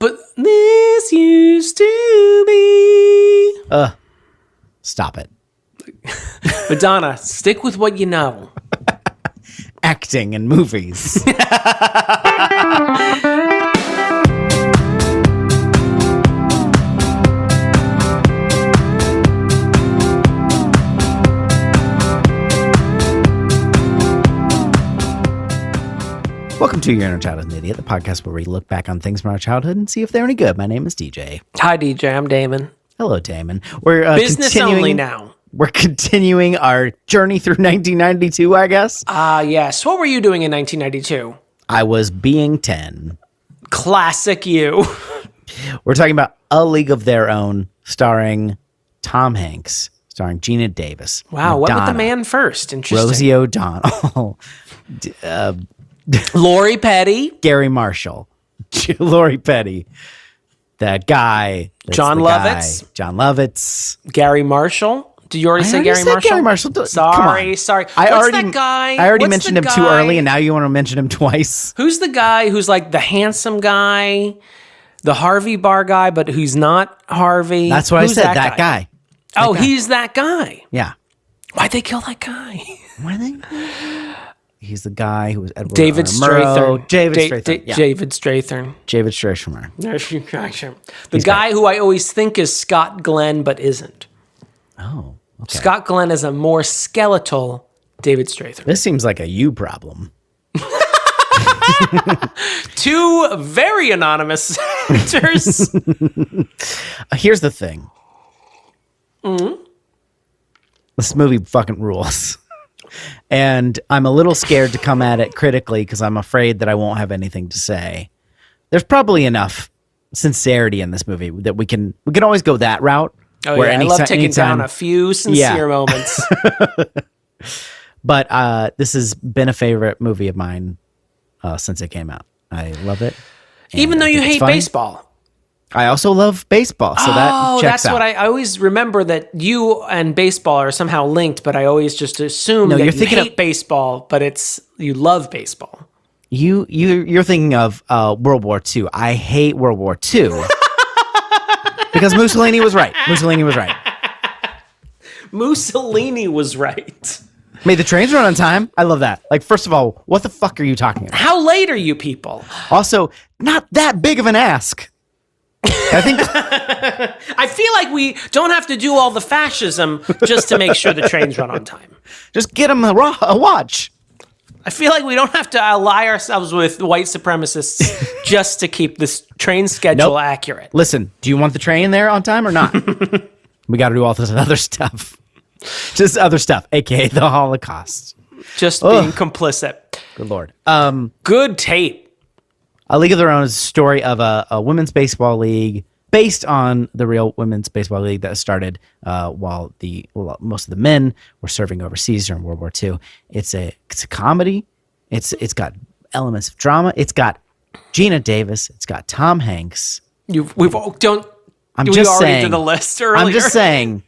But this used to be. Stop it. Madonna, stick with what you know. Acting in movies. Welcome to Your Inner Childhood Idiot, the podcast where we look back on things from our childhood and see if they're any good. My name is DJ. Hi, DJ. I'm Damon. Hello, Damon. We're business only now. We're continuing our journey through 1992, I guess. Yes. What were you doing in 1992? I was being 10. Classic you. We're talking about A League of Their Own, starring Tom Hanks, starring Gina Davis. Wow, Madonna, what with the man first? Interesting. Rosie O'Donnell. Lori Petty. Gary Marshall. Lori Petty. That guy. John Lovitz. John Lovitz. Gary Marshall. Did you already say Gary Marshall? Gary Marshall. Sorry. That guy? I already mentioned him too early, and now you want to mention him twice. Who's the guy who's like the handsome guy, the Harvey Bar guy, but who's not Harvey? That's what I said. That guy. He's that guy. Yeah. Why'd they kill that guy? Why they? He's the guy who was Edward David Strathern. David Strathern. Yeah. David Strathern. David Strathern. The guy who I always think is Scott Glenn, but isn't. Oh, okay. Scott Glenn is a more skeletal David Strathern. This seems like a you problem. Two very anonymous actors. Here's the thing. This movie fucking rules. And I'm a little scared to come at it critically because I'm afraid that I won't have anything to say. There's probably enough sincerity in this movie that we can always go that route. Oh, yeah. I love taking down a few sincere moments. But this has been a favorite movie of mine since it came out. I love it. Even though you hate baseball. I also love baseball, so that checks out. What I always remember, that you and baseball are somehow linked, but I always just assume that you hate baseball, but you love baseball. You're thinking of World War II. I hate World War II because Mussolini was right. Mussolini was right. Made the trains run on time. I love that. Like, first of all, what the fuck are you talking about? How late are you people? Also, not that big of an ask. I think I feel like we don't have to do all the fascism just to make sure the trains run on time. Just get them a watch. I feel like we don't have to ally ourselves with white supremacists just to keep this train schedule accurate. Listen, do you want the train there on time or not? We got to do all this other stuff. Just other stuff, aka the Holocaust. Just being complicit. Good Lord. Good tape. A League of Their Own is a story of a women's baseball league based on the real women's baseball league that started while most of the men were serving overseas during World War II. It's a comedy. It's got elements of drama. It's got Gina Davis. It's got Tom Hanks. I'm just saying. Did the list earlier? I'm just saying.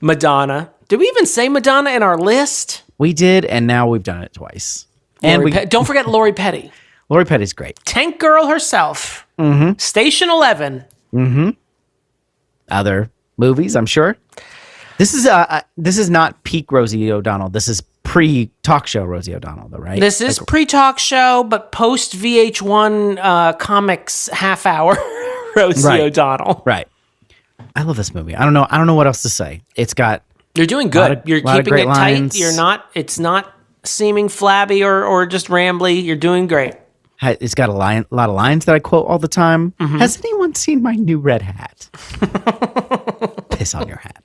Madonna. Did we even say Madonna in our list? We did, and now we've done it twice. Don't forget Lori Petty. Lori Petty's great. Tank Girl herself. Mm-hmm. Station 11. Mm-hmm. Other movies, I'm sure. This is not peak Rosie O'Donnell. This is pre-talk show Rosie O'Donnell, though, right? This is pre-talk show, but post VH1 comics half hour Rosie O'Donnell. Right. I love this movie. I don't know what else to say. It's got. You're doing good. You're keeping it lines. tight. It's not seeming flabby or just rambly. You're doing great. It's got a lot of lines that I quote all the time. Mm-hmm. Has anyone seen my new red hat? Piss on your hat.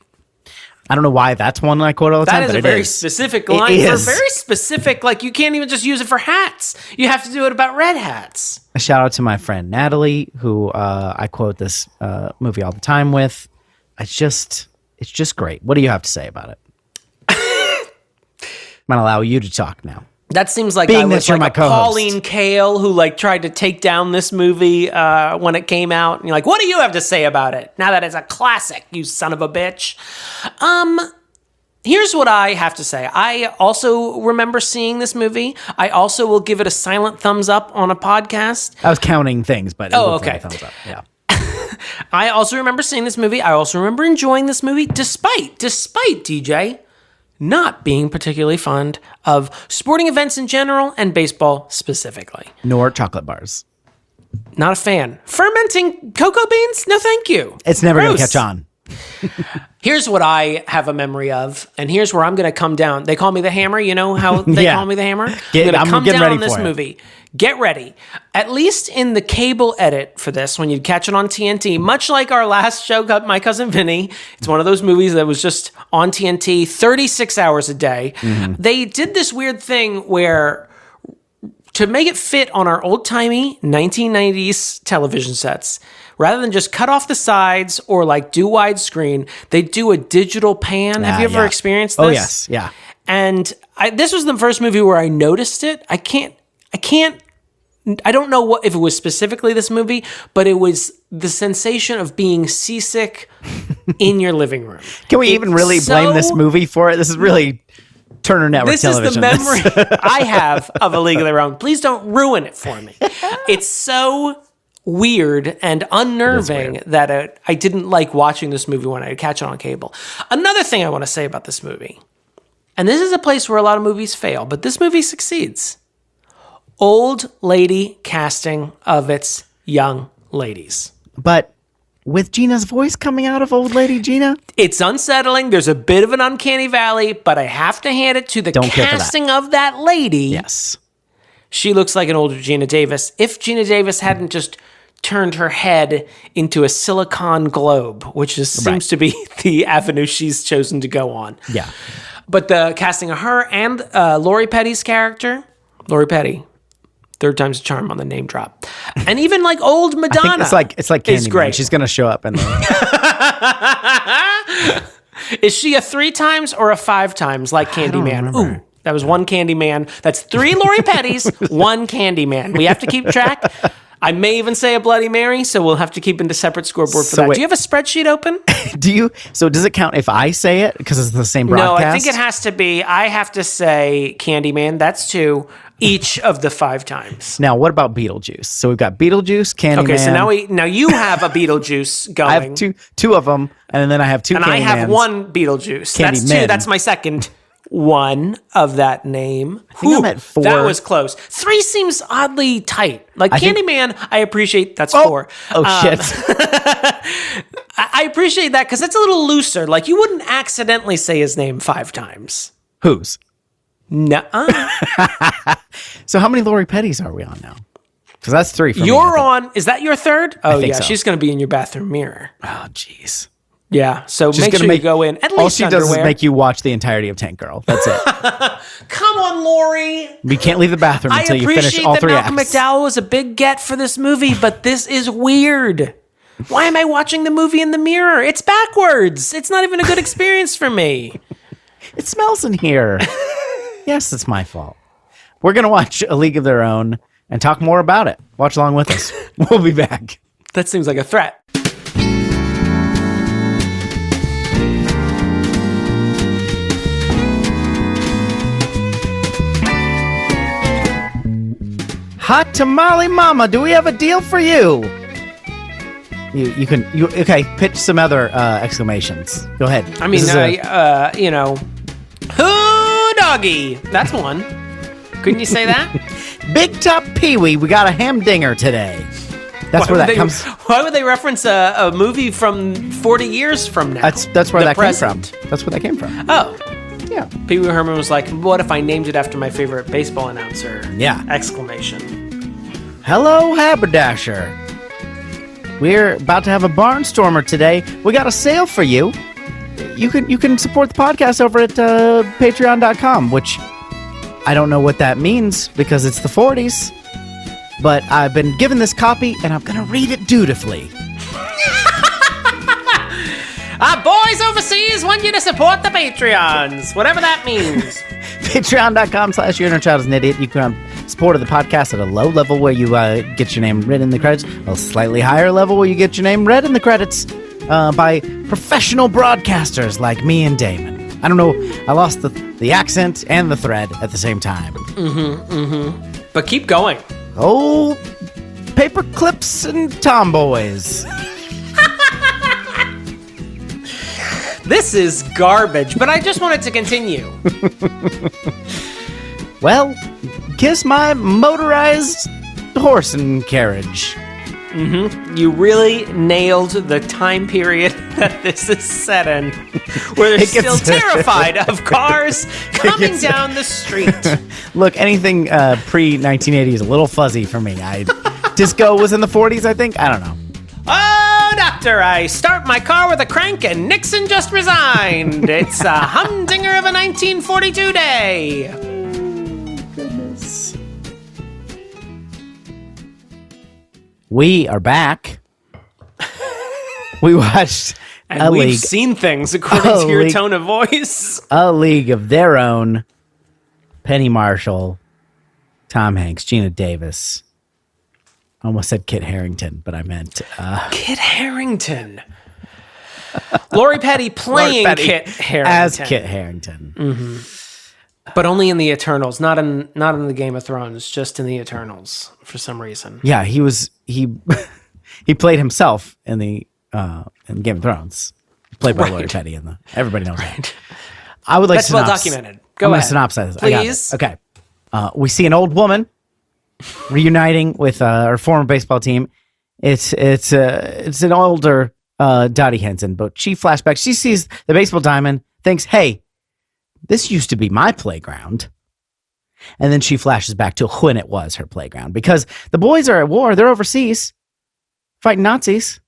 I don't know why that's one I quote all the time. That is a very specific line. For very specific, like you can't even just use it for hats. You have to do it about red hats. A shout out to my friend Natalie, who I quote this movie all the time with. It's just great. What do you have to say about it? I'm going to allow you to talk now. That seems like I was like Pauline Kael who tried to take down this movie when it came out. And you're like, what do you have to say about it now that it's a classic, you son of a bitch? Here's what I have to say. I also remember seeing this movie. I also will give it a silent thumbs up on a podcast. I was counting things, but okay. Thumbs up. Yeah. I also remember seeing this movie. I also remember enjoying this movie, despite DJ not being particularly fond of sporting events in general and baseball specifically. Nor chocolate bars. Not a fan. Fermenting cocoa beans? No, thank you. It's never going to catch on. Here's what I have a memory of, and here's where I'm going to come down. They call me the Hammer. You know how they call me the Hammer? I'm going to come down on this movie. Get ready. At least in the cable edit for this, when you'd catch it on TNT, much like our last show, My Cousin Vinny, it's one of those movies that was just on TNT 36 hours a day. Mm-hmm. They did this weird thing where, to make it fit on our old-timey 1990s television sets, rather than just cut off the sides or like do widescreen, they do a digital pan. Have you ever experienced this? Oh, yes. Yeah. And this was the first movie where I noticed it. I don't know if it was specifically this movie, but it was the sensation of being seasick in your living room. Can we even really blame this movie for it? This is really Turner Network television. This is the memory I have of A League of Their Own. Please don't ruin it for me. It's so weird and unnerving that I didn't like watching this movie when I would catch it on cable. Another thing I want to say about this movie, and this is a place where a lot of movies fail, but this movie succeeds. Old lady casting of its young ladies. But with Gina's voice coming out of old lady Gina? It's unsettling. There's a bit of an uncanny valley, but I have to hand it to the casting of that lady. Yes. She looks like an older Gina Davis. If Gina Davis hadn't just turned her head into a silicon globe, which seems to be the avenue she's chosen to go on. Yeah. But the casting of her and Lori Petty's character, Lori Petty, third time's a charm on the name drop. And even like old Madonna. I think it's like Candyman. She's going to show up. Is she a 3 times or a 5 times like Candyman? Ooh, that was one Candyman. That's 3 Lori Pettys, 1 Candyman. We have to keep track. I may even say a Bloody Mary, so we'll have to keep in the separate scoreboard for that. Do you have a spreadsheet open? Do you? So does it count if I say it because it's the same broadcast? No, I think it has to be. I have to say Candyman. That's 2 each of the 5 times. Now, what about Beetlejuice? So we've got Beetlejuice, Candyman. Okay, so now you have a Beetlejuice going. I have two of them, and then I have 2 Candymans. And I have 1 Beetlejuice. That's 2. That's my second one of that name. I think I'm at 4. That was close. 3 seems oddly tight. Like Candyman, I appreciate that's 4. Oh, shit. I appreciate that because it's a little looser. Like you wouldn't accidentally say his name 5 times. Whose? Nuh-uh. So how many Lori Pettys are we on now? Because that's 3 for me. You're on, is that your 3rd? Oh, yeah. So. She's going to be in your bathroom mirror. Oh, jeez. Yeah, so make sure you go in. At least all she does is make you watch the entirety of Tank Girl. That's it. Come on, Lori. We can't leave the bathroom until you finish all 3 acts. Malcolm McDowell was a big get for this movie, but this is weird. Why am I watching the movie in the mirror? It's backwards. It's not even a good experience for me. It smells in here. Yes, it's my fault. We're going to watch A League of Their Own and talk more about it. Watch along with us. We'll be back. That seems like a threat. Hot tamale mama, do we have a deal for you? You can pitch some other exclamations. Go ahead. I mean, hoo doggy. That's one. Couldn't you say that? Big Top Pee-wee, we got a hamdinger today. That's where that comes. Why would they reference a movie from 40 years from now? That's where that came from. That's where that came from. Oh. Yeah. Pee Wee Herman was like, what if I named it after my favorite baseball announcer? Yeah. Exclamation. Hello, Haberdasher. We're about to have a barnstormer today. We got a sale for you. You can support the podcast over at patreon.com, which I don't know what that means because it's the 40s. But I've been given this copy, and I'm going to read it dutifully. Boys overseas want you to support the Patreons, whatever that means. Patreon.com/YourInnerChildIsAnIdiot. You can support the podcast at a low level where you get your name read in the credits, a slightly higher level where you get your name read in the credits by professional broadcasters like me and Damon. I don't know. I lost the accent and the thread at the same time. But keep going. Oh, paper clips and tomboys. This is garbage, but I just wanted to continue. Well, kiss my motorized horse and carriage. You really nailed the time period that this is set in, where they're still terrified of cars coming down the street. Look, anything pre-1980 is a little fuzzy for me. Disco was in the 40s, I think. I don't know. Oh, doctor, I start my car with a crank and Nixon just resigned. It's a humdinger of a 1942 day. Goodness. We are back. We watched and we've seen things according to your tone of voice. A League of Their Own. Penny Marshall, Tom Hanks, Gina Davis. I almost said Kit Harington, but I meant... Kit Harington. Lori Petty playing Kit Harington. As Kit Harington. But only in the Eternals, not in the Game of Thrones, just in the Eternals for some reason. Yeah, he played himself in the in Game of Thrones. Played by Lori Petty everybody knows that. I would like That's well documented. Go ahead. Synopsize. Please. Okay. We see an old woman reuniting with her former baseball team. It's an older Dottie Henson, but she flashbacks. She sees the baseball diamond, thinks, "Hey, this used to be my playground." And then she flashes back to when it was her playground, because the boys are at war. They're overseas fighting Nazis.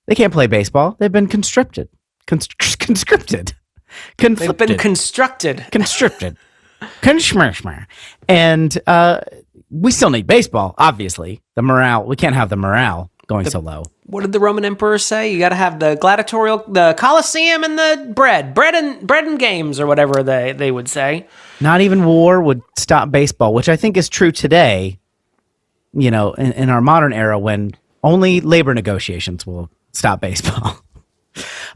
They can't play baseball. They've been conscripted. Conscripted. They've been constructed. Constricted. And we still need baseball, obviously. The morale, we can't have the morale going so low. What did the Roman emperor say? You got to have the gladiatorial, the Colosseum, and the bread and games, or whatever they would say. Not even war would stop baseball, which I think is true today. You know, in our modern era, when only labor negotiations will stop baseball.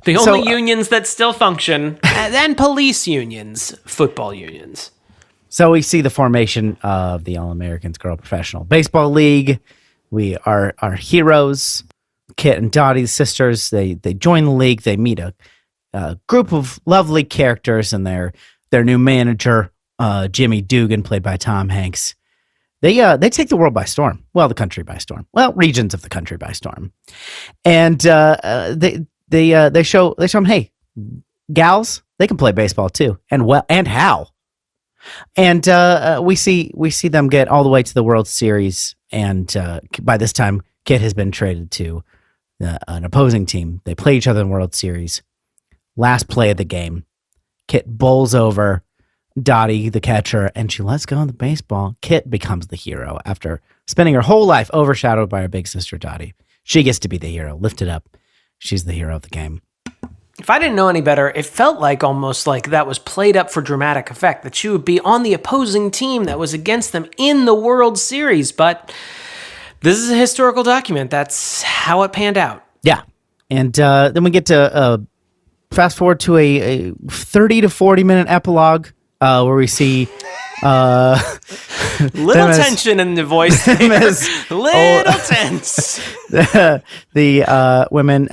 The only unions that still function, and police unions, football unions. So we see the formation of the All-Americans Girl Professional Baseball League. We are our heroes, Kit and Dottie, sisters. They join the league. They meet a group of lovely characters and their new manager, Jimmy Dugan, played by Tom Hanks. They take the world by storm. Well, the country by storm. Well, regions of the country by storm. And they show them, hey, gals, they can play baseball too, and how. And we see them get all the way to the World Series, and by this time, Kit has been traded to an opposing team. They play each other in the World Series. Last play of the game, Kit bowls over Dottie, the catcher, and she lets go of the baseball. Kit becomes the hero after spending her whole life overshadowed by her big sister Dottie. She gets to be the hero, lifted up. She's the hero of the game. If I didn't know any better, it felt like almost like that was played up for dramatic effect, that she would be on the opposing team that was against them in the World Series. But this is a historical document. That's how it panned out. Yeah. And then we get to fast forward to a 30 to 40 minute epilogue where we see... little tension in the voice. Little tense. The women,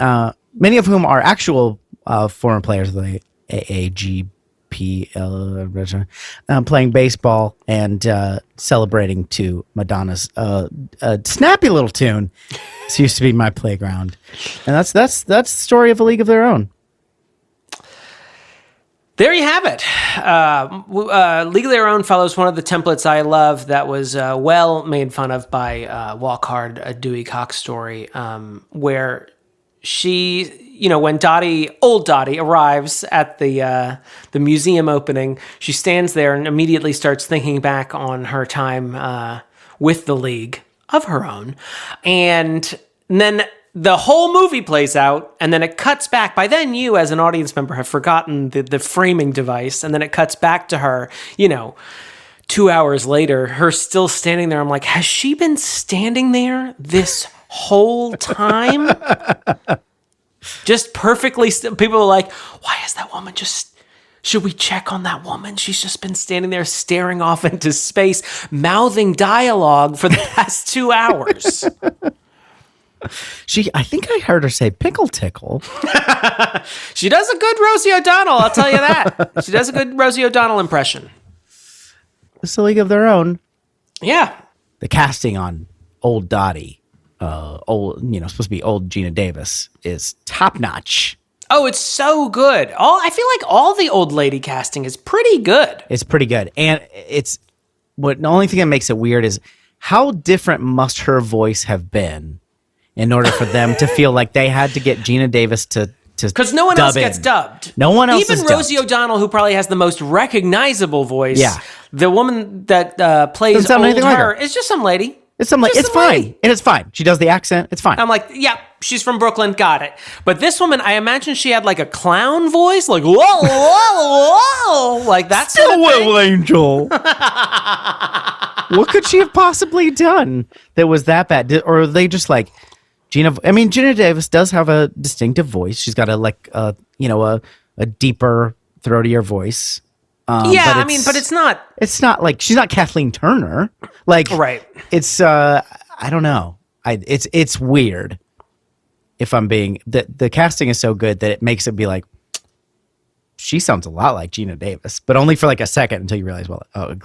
many of whom are actual former players of the AAGPL, playing baseball and celebrating to Madonna's snappy little tune. This used to be my playground, and that's the story of A League of Their Own. There you have it. League of Their Own follows one of the templates I love that was well made fun of by Walk Hard, a Dewey Cox story, where she, when old Dottie arrives at the museum opening, she stands there and immediately starts thinking back on her time with the League of her own. And then the whole movie plays out, and then it cuts back. By then, you, as an audience member, have forgotten the framing device, and then it cuts back to her, 2 hours later, her still standing there. I'm like, has she been standing there this whole time? Just perfectly still. People are like, why is that woman just Should we check on that woman? She's just been standing there staring off into space, mouthing dialogue for the past 2 hours. I think I heard her say pickle tickle. She does a good Rosie O'Donnell, I'll tell you that. She does a good Rosie O'Donnell impression. It's a league of their own. Yeah. The casting on old Dottie, supposed to be old Gina Davis, is top notch. Oh, it's so good. I feel like all the old lady casting is pretty good. It's pretty good. And the only thing that makes it weird is how different must her voice have been in order for them to feel like they had to get Gina Davis to because no one else gets dubbed. No one else Even Rosie O'Donnell, who probably has the most recognizable voice. Yeah. The woman that plays old her is just some lady. It's fine. And it's fine. She does the accent. It's fine. I'm like, yeah, she's from Brooklyn. Got it. But this woman, I imagine she had like a clown voice. Like, whoa, whoa, whoa. Like, that's still well, Angel. What could she have possibly done that was that bad? Or are they just like, Gina Davis does have a distinctive voice. She's got a deeper, throatier voice. But it's not. It's not like she's not Kathleen Turner. Like, right. It's I don't know. It's weird. If I'm being the casting is so good that it makes it be like she sounds a lot like Gina Davis, but only for like a second until you realize,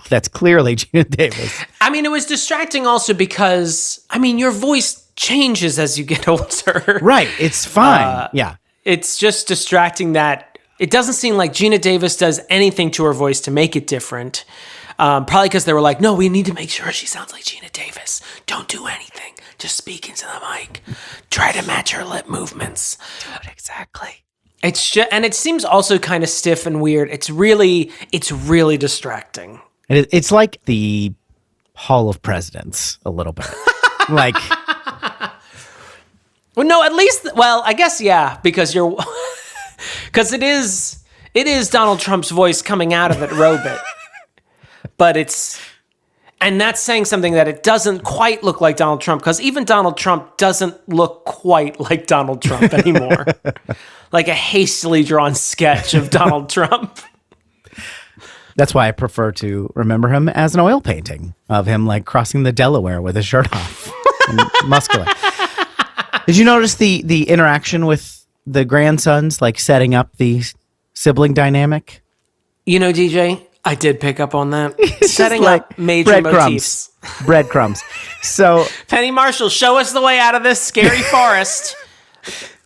that's clearly Gina Davis. I mean, it was distracting also because your voice changes as you get older. Right. It's fine. Yeah. It's just distracting that it doesn't seem like Gina Davis does anything to her voice to make it different. Probably because they were like, no, we need to make sure she sounds like Gina Davis. Don't do anything. Just speak into the mic. Try to match her lip movements. Do it exactly. It's just, and it seems also kind of stiff and weird. It's really distracting. It's like the Hall of Presidents a little bit. Like, well, no, at least, I guess, yeah, because because it is Donald Trump's voice coming out of it, robot. But and that's saying something that it doesn't quite look like Donald Trump, because even Donald Trump doesn't look quite like Donald Trump anymore. Like a hastily drawn sketch of Donald Trump. That's why I prefer to remember him as an oil painting of him like crossing the Delaware with his shirt off. And muscular. Did you notice the interaction with the grandsons, like setting up the sibling dynamic? DJ, I did pick up on that. Setting up major motifs. Breadcrumbs. So Penny Marshall, show us the way out of this scary forest.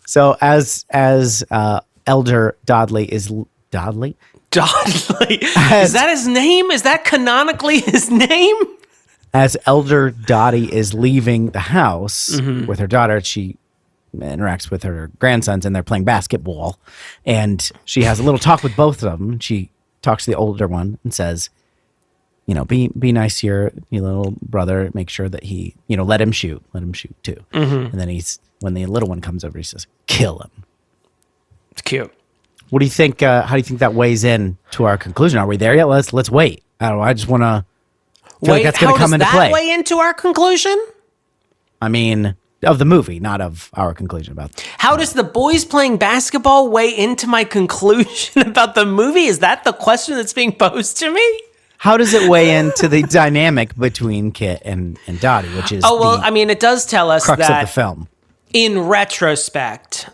So as Elder Dodley is Dodley? Dodley. Is that his name? Is that canonically his name? As Elder Dottie is leaving the house with her daughter, she interacts with her grandsons and they're playing basketball. And she has a little talk with both of them. She talks to the older one and says, be nice to your little brother. Make sure that he, let him shoot too. And then when the little one comes over, he says, kill him. It's cute. What do you think? How do you think that weighs in to our conclusion? Are we there yet? Let's wait. I don't know. I just want to feel like that's going to come into play. How does that weigh into our conclusion? I mean, of the movie, not of our conclusion about. How does the boys playing basketball weigh into my conclusion about the movie? Is that the question that's being posed to me? How does it weigh into the dynamic between Kit and Dottie, which is it does tell us crux that of the film. In retrospect,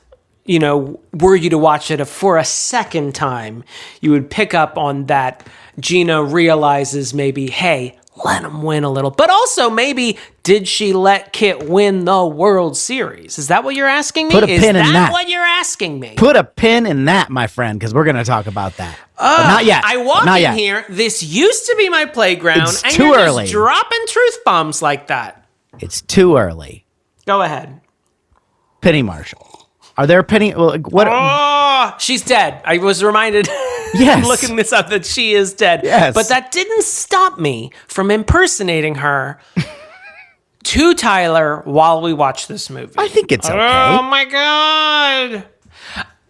were you to watch it for a second time, you would pick up on that Gina realizes maybe, hey, let him win a little. But also maybe, did she let Kit win the World Series? Is that what you're asking me? Put a pin in that. Is that what you're asking me? Put a pin in that, my friend, because we're going to talk about that. But not yet. I walk in here. This used to be my playground. It's and too you're early. Just dropping truth bombs like that. It's too early. Go ahead. Penny Marshall. Are there Penny? Well, what? Oh, she's dead. I was reminded. Yes. Looking this up that she is dead. Yes. But that didn't stop me from impersonating her to Tyler while we watched this movie. I think it's okay. Oh my God.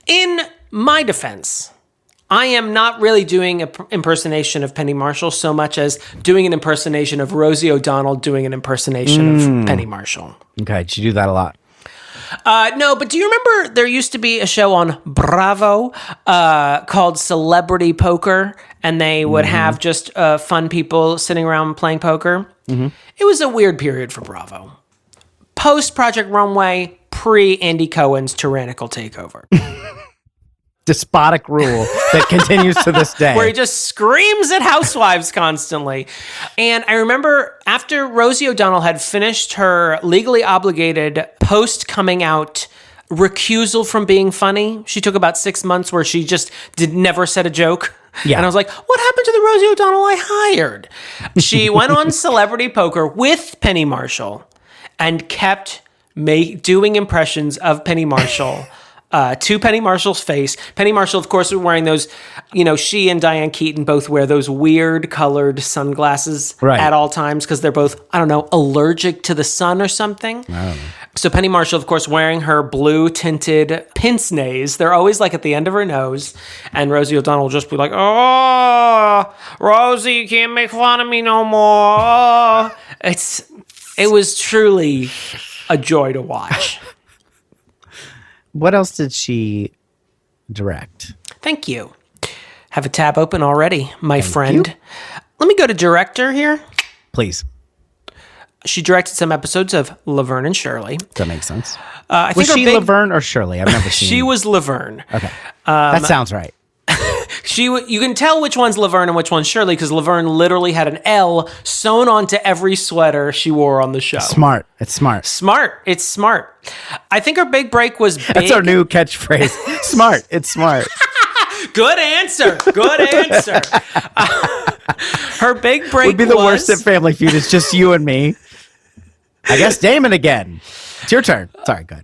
In my defense, I am not really doing an impersonation of Penny Marshall so much as doing an impersonation of Rosie O'Donnell doing an impersonation of Penny Marshall. Okay, did you do that a lot? No, but do you remember there used to be a show on Bravo called Celebrity Poker, and they would have just fun people sitting around playing poker? Mm-hmm. It was a weird period for Bravo. Post Project Runway, pre Andy Cohen's tyrannical takeover. Despotic rule that continues to this day. Where he just screams at housewives constantly. And I remember after Rosie O'Donnell had finished her legally obligated post-coming out recusal from being funny, she took about 6 months where she just never said a joke. Yeah. And I was like, what happened to the Rosie O'Donnell I hired? She went on Celebrity Poker with Penny Marshall and kept doing impressions of Penny Marshall. To Penny Marshall's face. Penny Marshall, of course, was wearing those, she and Diane Keaton both wear those weird colored sunglasses at all times because they're both, I don't know, allergic to the sun or something. I don't know. So Penny Marshall, of course, wearing her blue tinted pince-nez. They're always like at the end of her nose. And Rosie O'Donnell will just be like, oh, Rosie, you can't make fun of me no more. Oh. It was truly a joy to watch. What else did she direct? Thank you. Have a tab open already, my friend. Let me go to director here. Please. She directed some episodes of Laverne and Shirley. That makes sense. Was she Laverne or Shirley? I've never seen. She was Laverne. Okay. That sounds right. You can tell which one's Laverne and which one's Shirley because Laverne literally had an L sewn onto every sweater she wore on the show. Smart. It's smart. Smart. It's smart. I think her big break was big. That's our new catchphrase. Smart. It's smart. Good answer. Good answer. Her big break would be the worst at Family Feud. It's just you and me. I guess Damon again. It's your turn. Sorry, go ahead.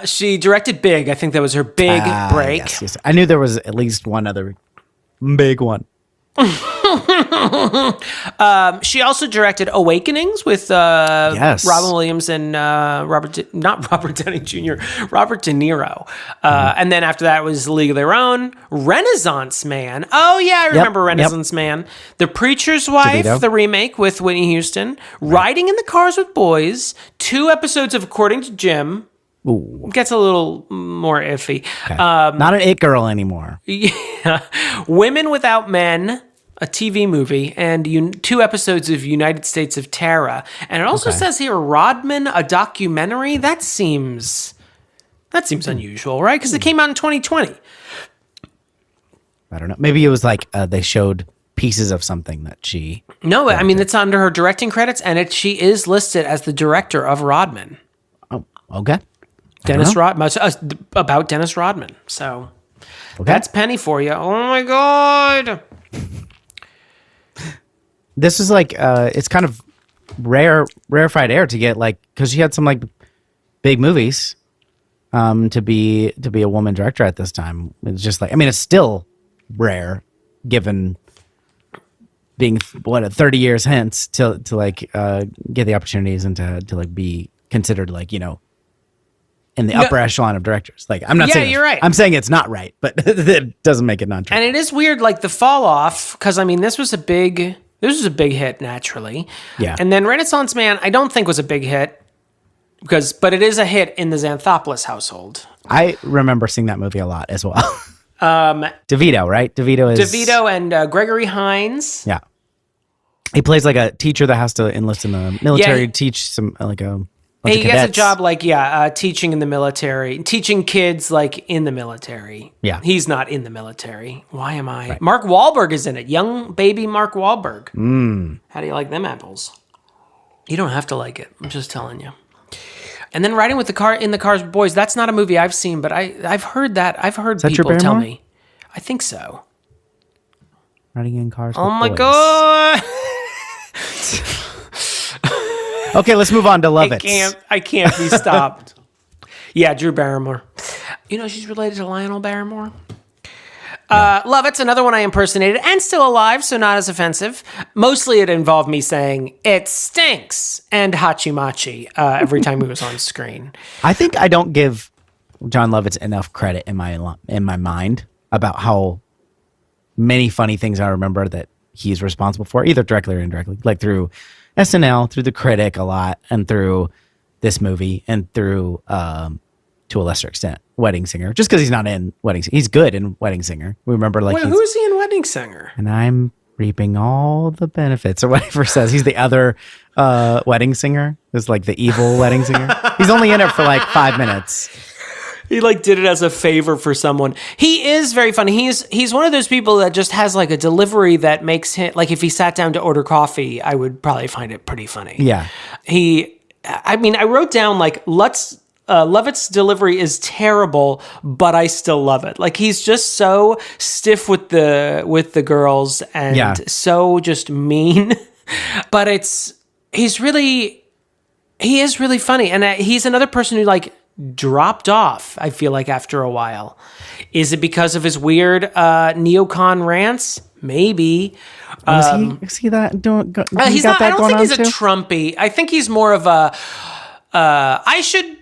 She directed Big. I think that was her big break. Yes. I knew there was at least one other big one. She also directed Awakenings with Robin Williams and Robert De Niro. And then after that was League of Their Own, Renaissance Man. Oh yeah, I remember Renaissance Man. The Preacher's Wife, DeVito. The remake with Whitney Houston. Riding in the Cars with Boys. 2 episodes of According to Jim. Ooh. Gets a little more iffy. Okay. Not an it girl anymore. Yeah. Women Without Men, a TV movie, and 2 episodes of United States of Terror. And it also says here Rodman, a documentary. That seems unusual, right? Because it came out in 2020. I don't know. Maybe it was like they showed pieces of something that she... No, directed. I mean, it's under her directing credits, and she is listed as the director of Rodman. Oh, okay. Dennis Rodman, about Dennis Rodman. So that's Penny for you. Oh my God. This is like, it's kind of rarefied air to get because she had some big movies to be a woman director at this time. It's just it's still rare given being 30 years hence to get the opportunities and to be considered in the upper echelon of directors. I'm not saying you're right. I'm saying it's not right, but it doesn't make it not true. And it is weird, the fall off, because this was a big hit naturally. Yeah. And then Renaissance Man, I don't think was a big hit but it is a hit in the Xanthopoulos household. I remember seeing that movie a lot as well. DeVito, right? DeVito and Gregory Hines. Yeah. He plays a teacher that has to enlist in the military to teach some he gets a job teaching in the military, teaching kids in the military. Yeah. He's not in the military. Why am I? Right. Mark Wahlberg is in it. Young baby Mark Wahlberg. How do you like them apples? You don't have to like it. I'm just telling you. And then Riding in the Cars with Boys. That's not a movie I've seen, but I've heard that. I've heard people tell me. I think so. Riding in Cars with Boys. Oh my God. Okay, let's move on to Lovitz. I can't be stopped. Yeah, Drew Barrymore. She's related to Lionel Barrymore. Lovitz, another one I impersonated, and still alive, so not as offensive. Mostly it involved me saying, "It stinks," and Hachimachi every time he was on screen. I think I don't give Jon Lovitz enough credit in my mind about how many funny things I remember that he's responsible for, either directly or indirectly, through SNL, through The Critic a lot, and through this movie and through, to a lesser extent, Wedding Singer. Just because he's not in Wedding Singer. He's good in Wedding Singer. We remember like... Wait, who is he in Wedding Singer? And I'm reaping all the benefits, or whatever it says. He's the other Wedding Singer. It's like the evil Wedding Singer. He's only in it for like 5 minutes. He like did it as a favor for someone. He is very funny. He's one of those people that just has like a delivery that makes him, like if he sat down to order coffee, I would probably find it pretty funny. Yeah. I wrote down like, Lovett's delivery is terrible, but I still love it. Like he's just so stiff with the girls and so just mean, but he is really funny. And he's another person who like dropped off, I feel like, after a while. Is it because of his weird neocon rants? Maybe. Is he that? He's not. I don't think he's a Trumpy. I think he's more of a. I should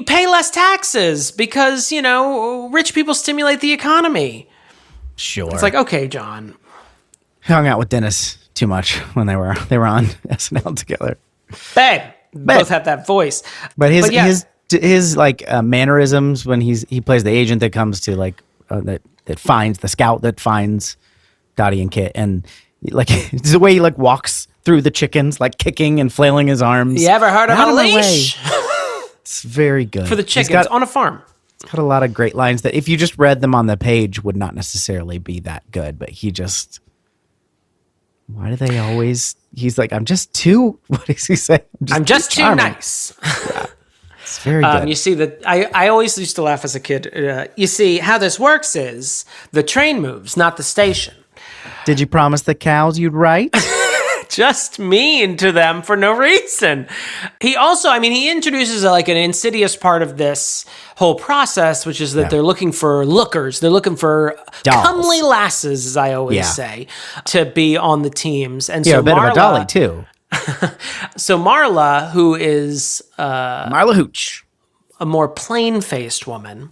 pay less taxes because rich people stimulate the economy. Sure. It's like, okay, John. Hung out with Dennis too much when they were on SNL together. Babe. Both have that voice. But his like mannerisms when he plays the agent that comes to like that finds the scout that finds Dottie and Kit, and like it's the way he like walks through the chickens, like kicking and flailing his arms. You ever heard of a leash? It's very good for the chickens on a farm. It's got a lot of great lines that if you just read them on the page would not necessarily be that good, but why do they always? He's like, I'm just too. What does he say? I'm just too nice. Yeah. It's very good. You see that I always used to laugh as a kid. You see how this works is the train moves, not the station. Did you promise the cows you'd write? Just mean to them for no reason. He also, he introduces like an insidious part of this whole process, which is that they're looking for lookers. They're looking for dolls. Comely lasses, as I always say, to be on the teams. And so a bit of a dolly too. So Marla, who is Marla Hooch, a more plain-faced woman,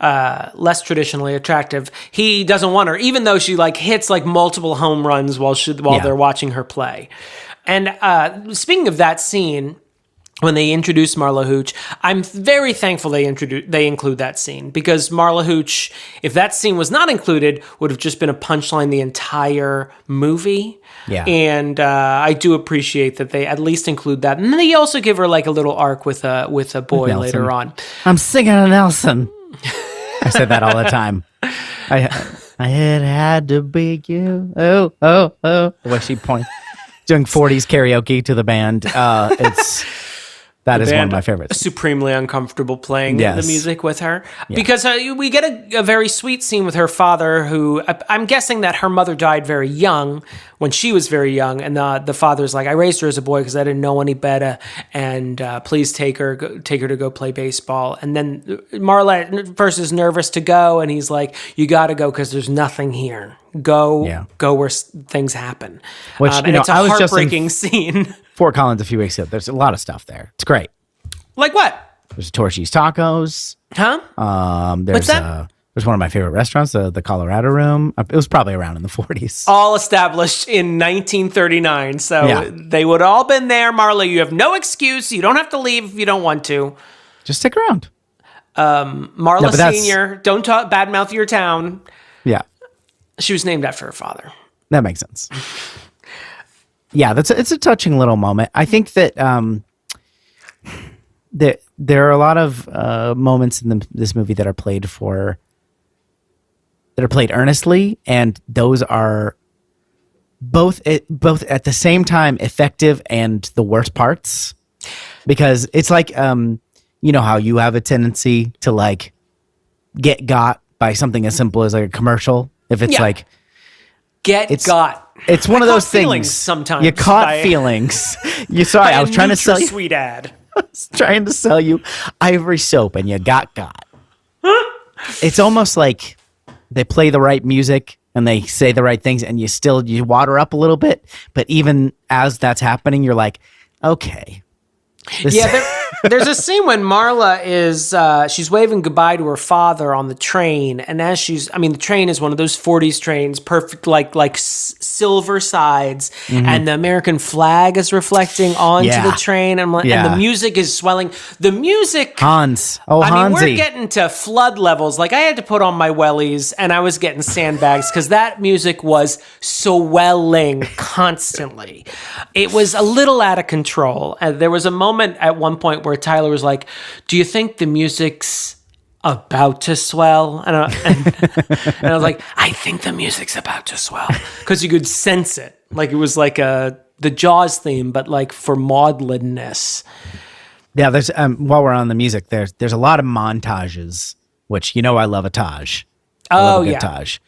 less traditionally attractive, he doesn't want her, even though she like hits like multiple home runs while they're watching her play. And speaking of that scene, when they introduce Marla Hooch, I'm very thankful they include that scene, because Marla Hooch, if that scene was not included, would have just been a punchline the entire movie. Yeah. And I do appreciate that they at least include that. And they also give her like a little arc with a boy later on. I'm singing a Nelson. I said that all the time. I had to be you. Oh. The way she points, doing 40s karaoke to the band. That is one of my favorites. Supremely uncomfortable playing the music with her. Yeah. Because we get a very sweet scene with her father, who I'm guessing that her mother died very young, when she was very young. And the father's like, I raised her as a boy because I didn't know any better. And please take her to go play baseball. And then Marla first is nervous to go. And he's like, you got to go because there's nothing here. Go where things happen. Which, and it's a heartbreaking scene. Fort Collins a few weeks ago. There's a lot of stuff there. It's great. Like what? There's Torchy's Tacos. Huh? What's that? There's one of my favorite restaurants, the Colorado Room. It was probably around in the 40s. All established in 1939. So they would all been there. Marla, you have no excuse. You don't have to leave if you don't want to. Just stick around. Marla Sr., don't badmouth your town. Yeah. She was named after her father. That makes sense. Yeah, it's a touching little moment. I think that there are a lot of moments in this movie that are played earnestly, and those are both at the same time effective and the worst parts, because it's like you know how you have a tendency to like get got by something as simple as like a commercial. If it's like got. It's one of those things. Sometimes you caught feelings. I was trying to sell you. Sweet ad. I was trying to sell you Ivory soap, and you got. It's almost like they play the right music and they say the right things, and you water up a little bit. But even as that's happening, you're like, okay, There's a scene when Marla is she's waving goodbye to her father on the train, and as the train is one of those 40s trains, perfect like silver sides, and the American flag is reflecting onto the train, and the music is swelling. The music, Hans, we're getting to flood levels. Like I had to put on my wellies, and I was getting sandbags because that music was swelling constantly. It was a little out of control, and there was a moment at one point where Tyler was like, "Do you think the music's about to swell?" And I was like, "I think the music's about to swell," because you could sense it, like it was like the Jaws theme, but like for maudlinness. Yeah, there's while we're on the music, there's a lot of montages, which I love a Taj. Taj.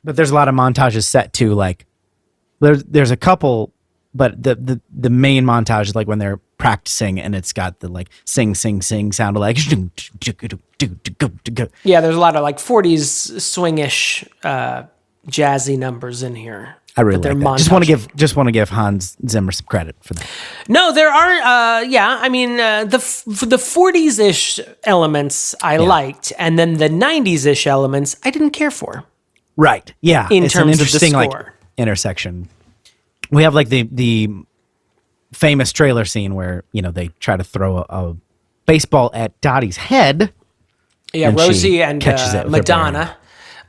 But there's a lot of montages set to like there's a couple, but the main montage is like when they're practicing and it's got the like sing sound of like there's a lot of like 40s swingish jazzy numbers in here. I really like that. Just want to give Hans Zimmer some credit for that. No, there are the 40s-ish elements I liked, and then the 90s-ish elements I didn't care for. Right. Yeah. In terms of the score. Like intersection. We have like the famous trailer scene where they try to throw a baseball at Dottie's head. Yeah, Rosie and Madonna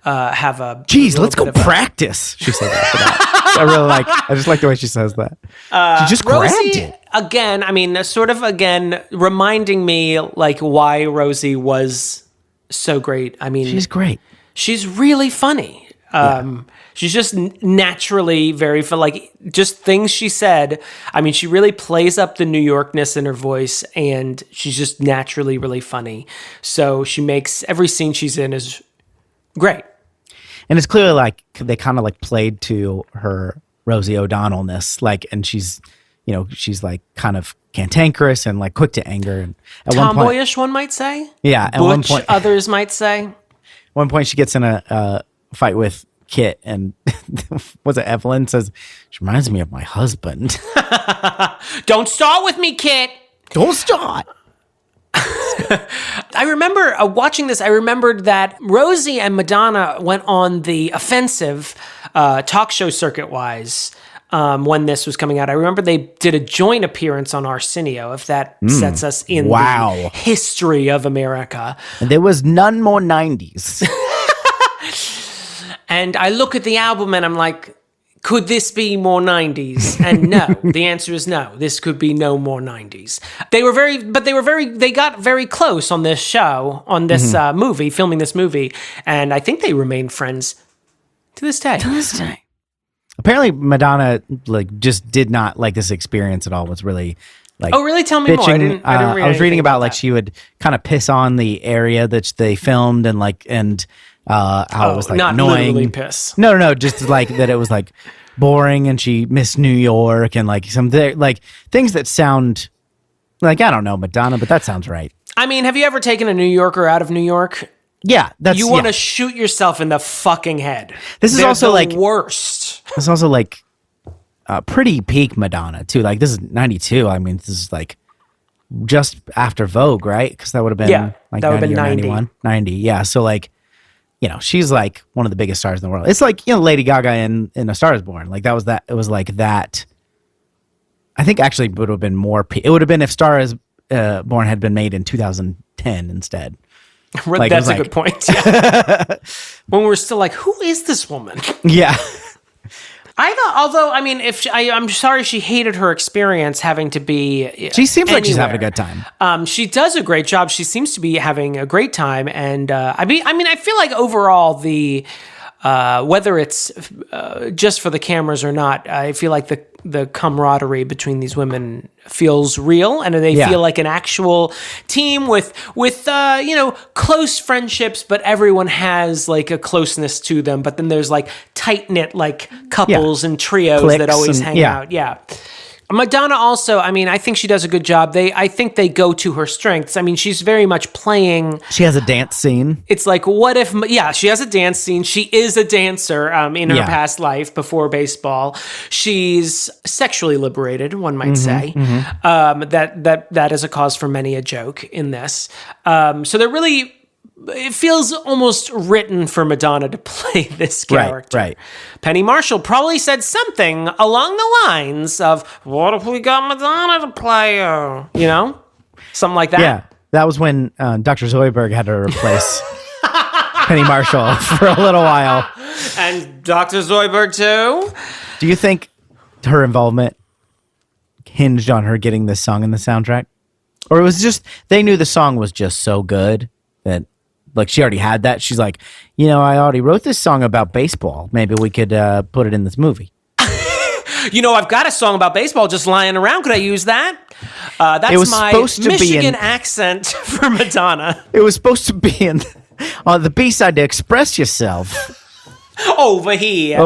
have a. Geez, let's go practice. She said after that. I really like. I just like the way she says that. She just Rosie, grabbed it again. Sort of again, reminding me like why Rosie was so great. She's great. She's really funny. She's just naturally very like just things she said. She really plays up the New Yorkness in her voice, and she's just naturally really funny. So she makes every scene she's in is great. And it's clearly like they kind of like played to her Rosie O'Donnell-ness, like, and she's like kind of cantankerous and like quick to anger, and at tomboyish, one might say. Yeah, at one point, others might say. One point, she gets in a fight with Kit, and was it Evelyn says, "She reminds me of my husband." Don't start with me, Kit. Don't start. I remember watching this. I remembered that Rosie and Madonna went on the offensive talk show circuit-wise when this was coming out. I remember they did a joint appearance on Arsenio, if that sets us in the history of America. And there was none more 90s. And I look at the album and I'm like, could this be more 90s? And no, the answer is no. This could be no more 90s. They got very close on this show, on this movie, filming this movie. And I think they remain friends to this day. Apparently Madonna just did not like this experience at all. Was really like, oh really? Tell me more. I didn't read I was reading about like that. She would kind of piss on the area that they filmed and how it was like not annoying. Literally piss. No, just like that it was like boring, and she missed New York and like some like things that sound like, I don't know, Madonna, but that sounds right. Have you ever taken a New Yorker out of New York? Yeah, you want to shoot yourself in the fucking head. They're also the like worst. It's also like pretty peak Madonna too. Like this is 92. This is like just after Vogue, right? Because that would have been like that would have been 91, 90. Yeah, so like, she's like one of the biggest stars in the world. It's like, Lady Gaga in A Star Is Born. Like that was that. It was like that. I think actually it would have been more. It would have been if Star Is Born had been made in 2010 instead. Like, that's a good point. Yeah. When we're still like, who is this woman? Yeah. I'm sorry she hated her experience having to be. She seems like she's having a good time. She does a great job. She seems to be having a great time, and I feel like overall the whether it's just for the cameras or not, I feel like the camaraderie between these women feels real, and they feel like an actual team with close friendships, but everyone has like a closeness to them. But then there's like tight knit like couples and trios that always hang out. Yeah, Madonna also, I mean, I think she does a good job. I think they go to her strengths. I mean, she's very much playing. She has a dance scene. It's like, what if, she has a dance scene. She is a dancer in her past life before baseball. She's sexually liberated, one might say. That is a cause for many a joke in this. So they're really... It feels almost written for Madonna to play this character. Right. Penny Marshall probably said something along the lines of, what if we got Madonna to play her? You know? Something like that. Yeah. That was when Dr. Zoidberg had to replace Penny Marshall for a little while. And Dr. Zoidberg too? Do you think her involvement hinged on her getting this song in the soundtrack? Or it was just, they knew the song was just so good that... Like, she already had that. She's like, I already wrote this song about baseball. Maybe we could put it in this movie. I've got a song about baseball just lying around. Could I use that? That's my Michigan accent for Madonna. It was supposed to be in on the B-side to Express Yourself. Over here.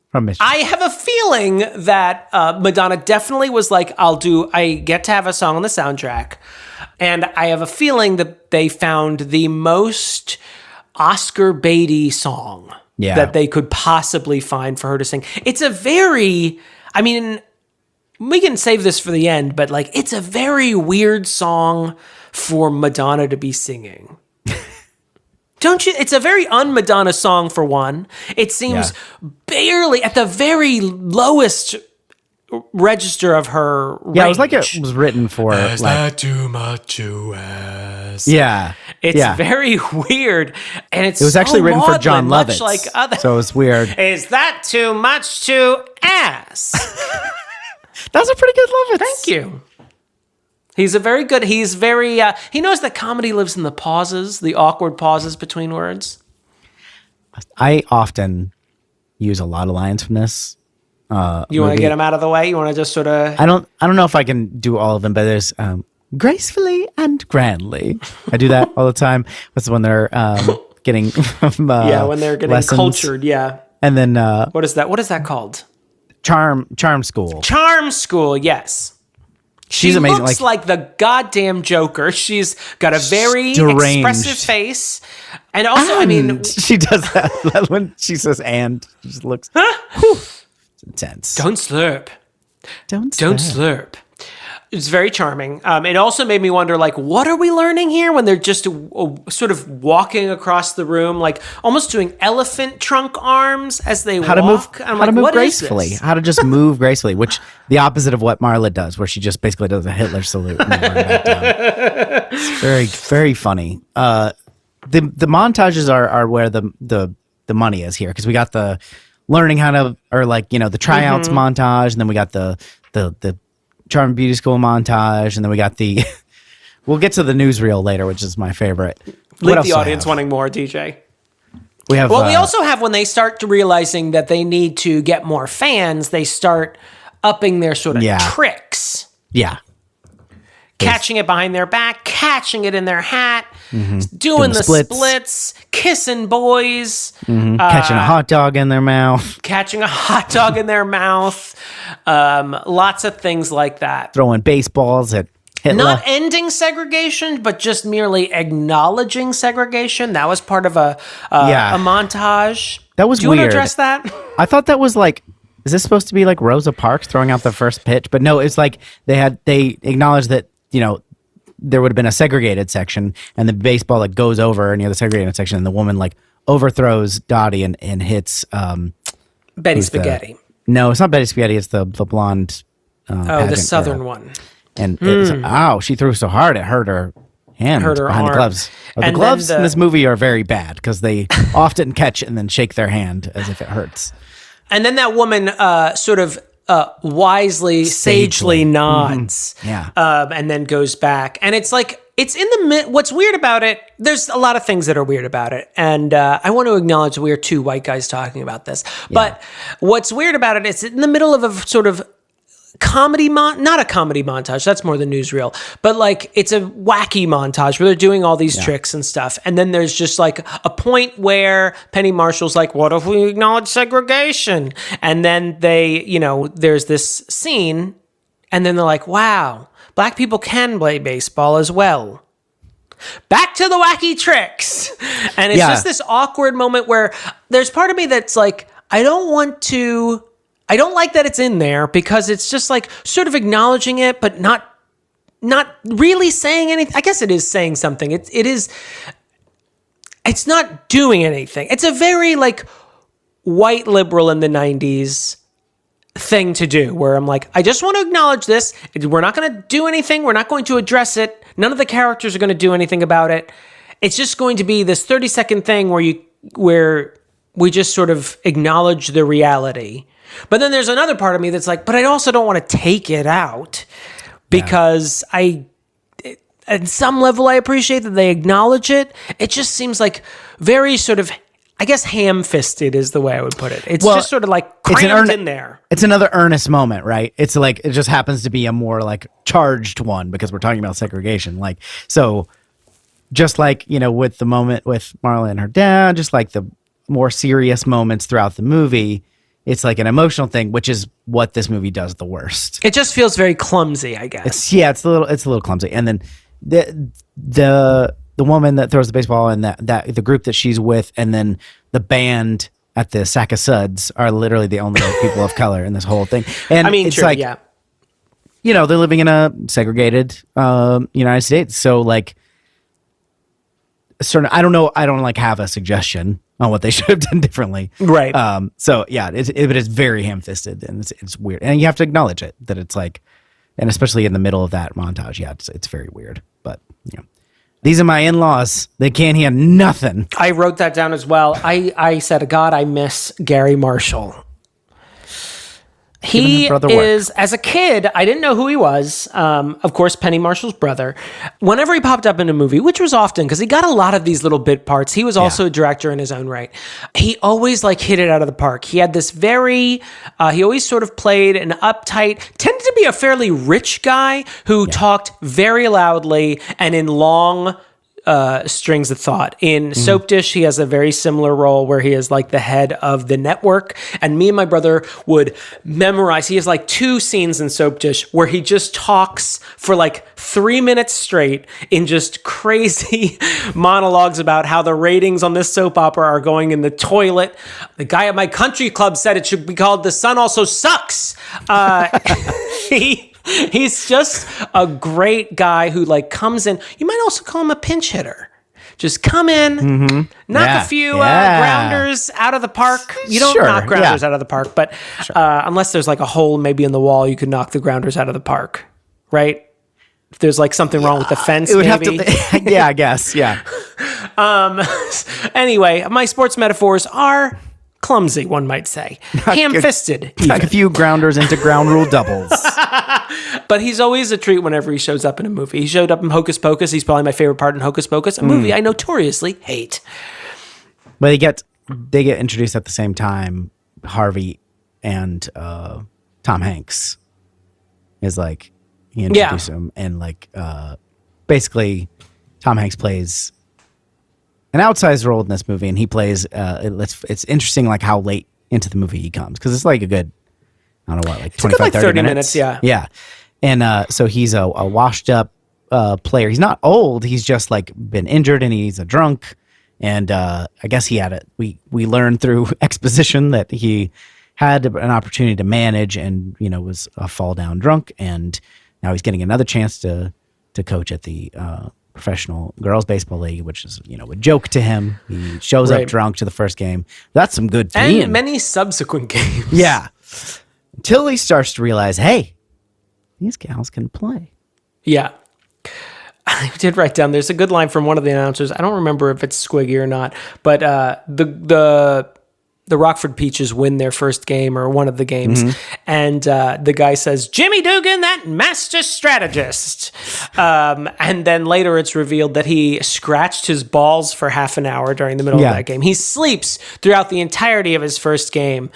From Michigan. I have a feeling that Madonna definitely was like, I get to have a song on the soundtrack. And I have a feeling that they found the most Oscar baity song that they could possibly find for her to sing. It's a very, I mean, we can save this for the end, but like, it's a very weird song for Madonna to be singing. Don't you? It's a very un-Madonna song for one. It seems barely at the very lowest register of her range. Yeah, it was like it was written for... Is that too much to ask? Yeah. It's very weird. And it was actually written for John Lovitz. Like so it's weird. Is that too much to ask? That was a pretty good Lovitz. Thank you. He knows that comedy lives in the pauses, the awkward pauses between words. I often use a lot of lines from this. You want to get them out of the way? You want to just sort of... I don't know if I can do all of them, but there's gracefully and grandly. I do that all the time. That's when they're getting when they're getting lessons. Cultured, yeah. And then... what is that? What is that called? Charm School. Charm School, yes. She's amazing. Looks like the goddamn Joker. She's got a very expressive face. And also, she does that when she says and. She just looks... It's intense. Don't slurp. It's very charming. It also made me wonder, like, what are we learning here when they're just sort of walking across the room, like almost doing elephant trunk arms as they walk? How to move gracefully. How to just move gracefully, which the opposite of what Marla does, where she just basically does a Hitler salute. And back down. It's very, very funny. The montages are where the money is here, because we got the learning how to, or like, the tryouts montage, and then we got the Charm Beauty School montage, and then we got the... We'll get to the newsreel later, which is my favorite. Leave the audience wanting more, DJ. We have... we also have, when they start realizing that they need to get more fans, they start upping their sort of tricks. Yeah. Catching it behind their back, catching it in their hat, doing the splits, kissing boys. Catching a hot dog in their mouth. Lots of things like that. Throwing baseballs at Hitler. Not ending segregation, but just merely acknowledging segregation. That was part of a montage. That was weird. Do you want to address that? I thought that was like... Is this supposed to be like Rosa Parks throwing out the first pitch? But no, it's like they acknowledged that, there would have been a segregated section, and the baseball like goes over near the segregated section, and the woman like overthrows Dottie and hits Betty Spaghetti. No, it's not Betty Spaghetti. It's the blonde. The southern one. And she threw so hard it hurt her hand behind arm. the gloves. The gloves in this movie are very bad because they often catch it and then shake their hand as if it hurts. And then that woman sort of wisely, sagely nods. And then goes back. And it's like, it's in the what's weird about it, there's a lot of things that are weird about it. And I want to acknowledge we are two white guys talking about this. But what's weird about it, it's in the middle of a sort of not a comedy montage, that's more the newsreel, but like it's a wacky montage where they're doing all these tricks and stuff, and then there's just like a point where Penny Marshall's like, what if we acknowledge segregation? And then they, there's this scene, and then they're like, wow, black people can play baseball as well. Back to the wacky tricks. And it's just this awkward moment where there's part of me that's like, I don't like that it's in there because it's just like sort of acknowledging it, but not really saying anything. I guess it is saying something. It's not doing anything. It's a very like white liberal in the 90s thing to do where I'm like, I just want to acknowledge this. We're not going to do anything. We're not going to address it. None of the characters are going to do anything about it. It's just going to be this 30-second thing where we just sort of acknowledge the reality. But then there's another part of me that's like, but I also don't want to take it out because at some level, I appreciate that they acknowledge it. It just seems like very sort of, I guess, ham-fisted is the way I would put it. It's just sort of like crammed in there. It's another earnest moment, right? It's like, it just happens to be a more like charged one because we're talking about segregation. Like, so just like, with the moment with Marla and her dad, just like the more serious moments throughout the movie, it's like an emotional thing, which is what this movie does the worst. It just feels very clumsy, I guess. It's a little clumsy. And then the woman that throws the baseball and that the group that she's with, and then the band at the Sack of Suds are literally the only people of color in this whole thing. And I mean, it's true, like, yeah. They're living in a segregated United States. So like, I don't like have a suggestion on what they should have done differently. Right. So yeah, it's very ham-fisted and it's weird. And you have to acknowledge it, that it's like, and especially in the middle of that montage, it's very weird. But these are my in-laws. They can't hear nothing. I wrote that down as well. I said, God, I miss Gary Marshall. He is, as a kid, I didn't know who he was. Of course, Penny Marshall's brother. Whenever he popped up in a movie, which was often, because he got a lot of these little bit parts. He was also a director in his own right. He always like hit it out of the park. He had this he always sort of played an uptight, tended to be a fairly rich guy who talked very loudly and in long strings of thought. In Soap Dish, he has a very similar role where he is like the head of the network. And me and my brother would memorize. He has like 2 scenes in Soap Dish where he just talks for like 3 minutes straight in just crazy monologues about how the ratings on this soap opera are going in the toilet. The guy at my country club said it should be called The Sun Also Sucks. He's just a great guy who like comes in. You might also call him a pinch hitter. Just come in, knock a few grounders out of the park. You don't knock grounders out of the park, but unless there's like a hole maybe in the wall, you could knock the grounders out of the park, right? If there's like something wrong with the fence, it would maybe. Have to. Yeah, I guess. Yeah. Anyway, my sports metaphors are clumsy, one might say. Ham-fisted. Knock a few grounders into ground rule doubles. But he's always a treat whenever he shows up in a movie. He showed up in Hocus Pocus. He's probably my favorite part in Hocus Pocus, a movie I notoriously hate. But they get introduced at the same time. Harvey and Tom Hanks is like, he introduces him, and like basically Tom Hanks plays an outsized role in this movie, and he plays it's interesting like how late into the movie he comes, because it's like a good, I don't know what, like 25, 30 minutes. Yeah. And so he's a washed up player. He's not old. He's just like been injured, and he's a drunk. And I guess he had we learned through exposition that he had an opportunity to manage, and was a fall down drunk, and now he's getting another chance to coach at the professional girls baseball league, which is a joke to him. He shows up drunk to the first game. That's some good team. And many subsequent games. Yeah, until he starts to realize, hey, these gals can play. Yeah. I did write down, there's a good line from one of the announcers. I don't remember if it's Squiggy or not, but the the Rockford Peaches win their first game or one of the games. And the guy says, Jimmy Dugan, that master strategist. And then later it's revealed that he scratched his balls for half an hour during the middle of that game. He sleeps throughout the entirety of his first game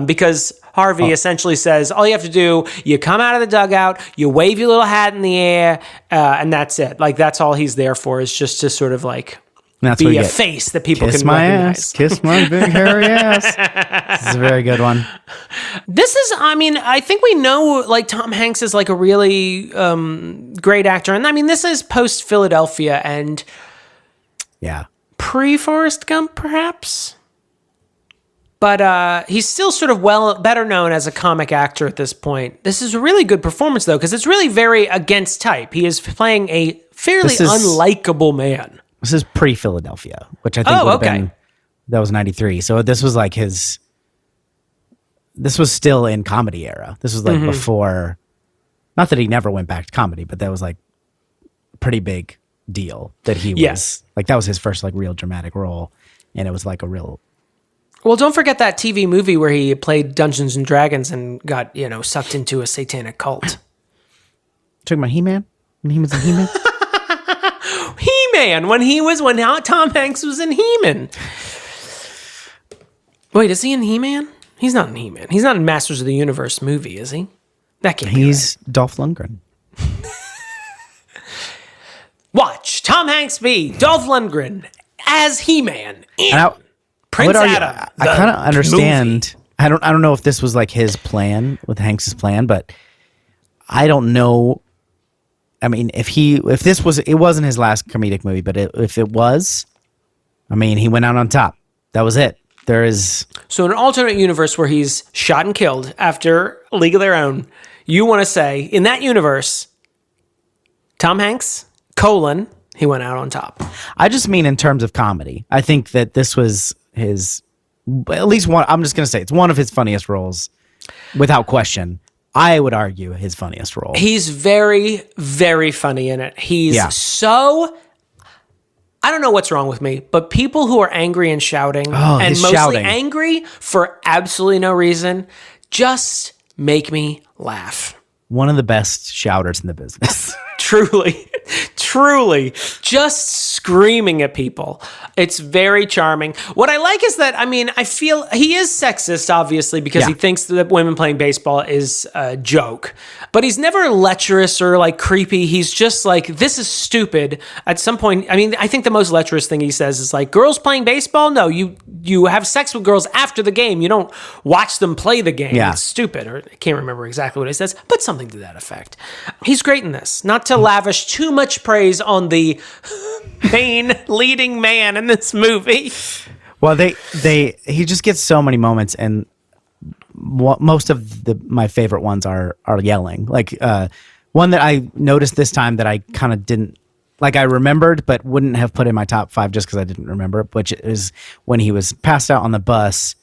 because Harvey essentially says, all you have to do, you come out of the dugout, you wave your little hat in the air, and that's it. Like, that's all he's there for, is just to sort of like be a face that people kiss can my recognize. Ass, kiss my big hairy ass. This is a very good one. This is, I mean, I think we know, like, Tom Hanks is like a really great actor. And I mean, this is post-Philadelphia and pre-Forrest Gump, perhaps? But he's still sort of better known as a comic actor at this point. This is a really good performance, though, because it's really very against type. He is playing a fairly unlikable man. This is pre-Philadelphia, which I think would have been, that was 93. So this was like this was still in comedy era. This was like before, not that he never went back to comedy, but that was like a pretty big deal that he was, like that was his first like real dramatic role. And it was like a real... Well, don't forget that TV movie where he played Dungeons and Dragons and got, sucked into a satanic cult. Talking about He-Man? When he was in He-Man? He-Man, when Tom Hanks was in He-Man. Wait, is he in He-Man? He's not in He-Man. He's not in Masters of the Universe movie, is he? That can't be He's right. Dolph Lundgren. Watch Tom Hanks be Dolph Lundgren as He-Man in Prince Adam. I kind of understand. Movie. I don't know if this was like his plan with Hanks's plan, but I don't know. I mean, it wasn't his last comedic movie, but if it was, I mean, he went out on top. That was it. There is... So in an alternate universe where he's shot and killed after League of Their Own, you want to say, in that universe, Tom Hanks, he went out on top. I just mean in terms of comedy. I think that this was his, at least one, I'm just going to say, it's one of his funniest roles, without question. I would argue his funniest role. He's very, very funny in it. He's so... I don't know what's wrong with me, but people who are angry and shouting, and mostly shouting. Angry for absolutely no reason, just make me laugh. One of the best shouters in the business. Truly, just screaming at people. It's very charming. What I like is that, I mean, I feel he is sexist, obviously, because he thinks that women playing baseball is a joke. But he's never lecherous or like creepy. He's just like, this is stupid. At some point, I mean, I think the most lecherous thing he says is like, girls playing baseball? No, you have sex with girls after the game. You don't watch them play the game. Yeah. It's stupid. Or I can't remember exactly what he says, but something to that effect. He's great in this. Not to lavish too much praise on the main leading man in this movie. Well, he just gets so many moments, and most of my favorite ones are yelling. Like one that I noticed this time that I kind of didn't like. I remembered, but wouldn't have put in my top 5 just because I didn't remember it. Which is when he was passed out on the bus,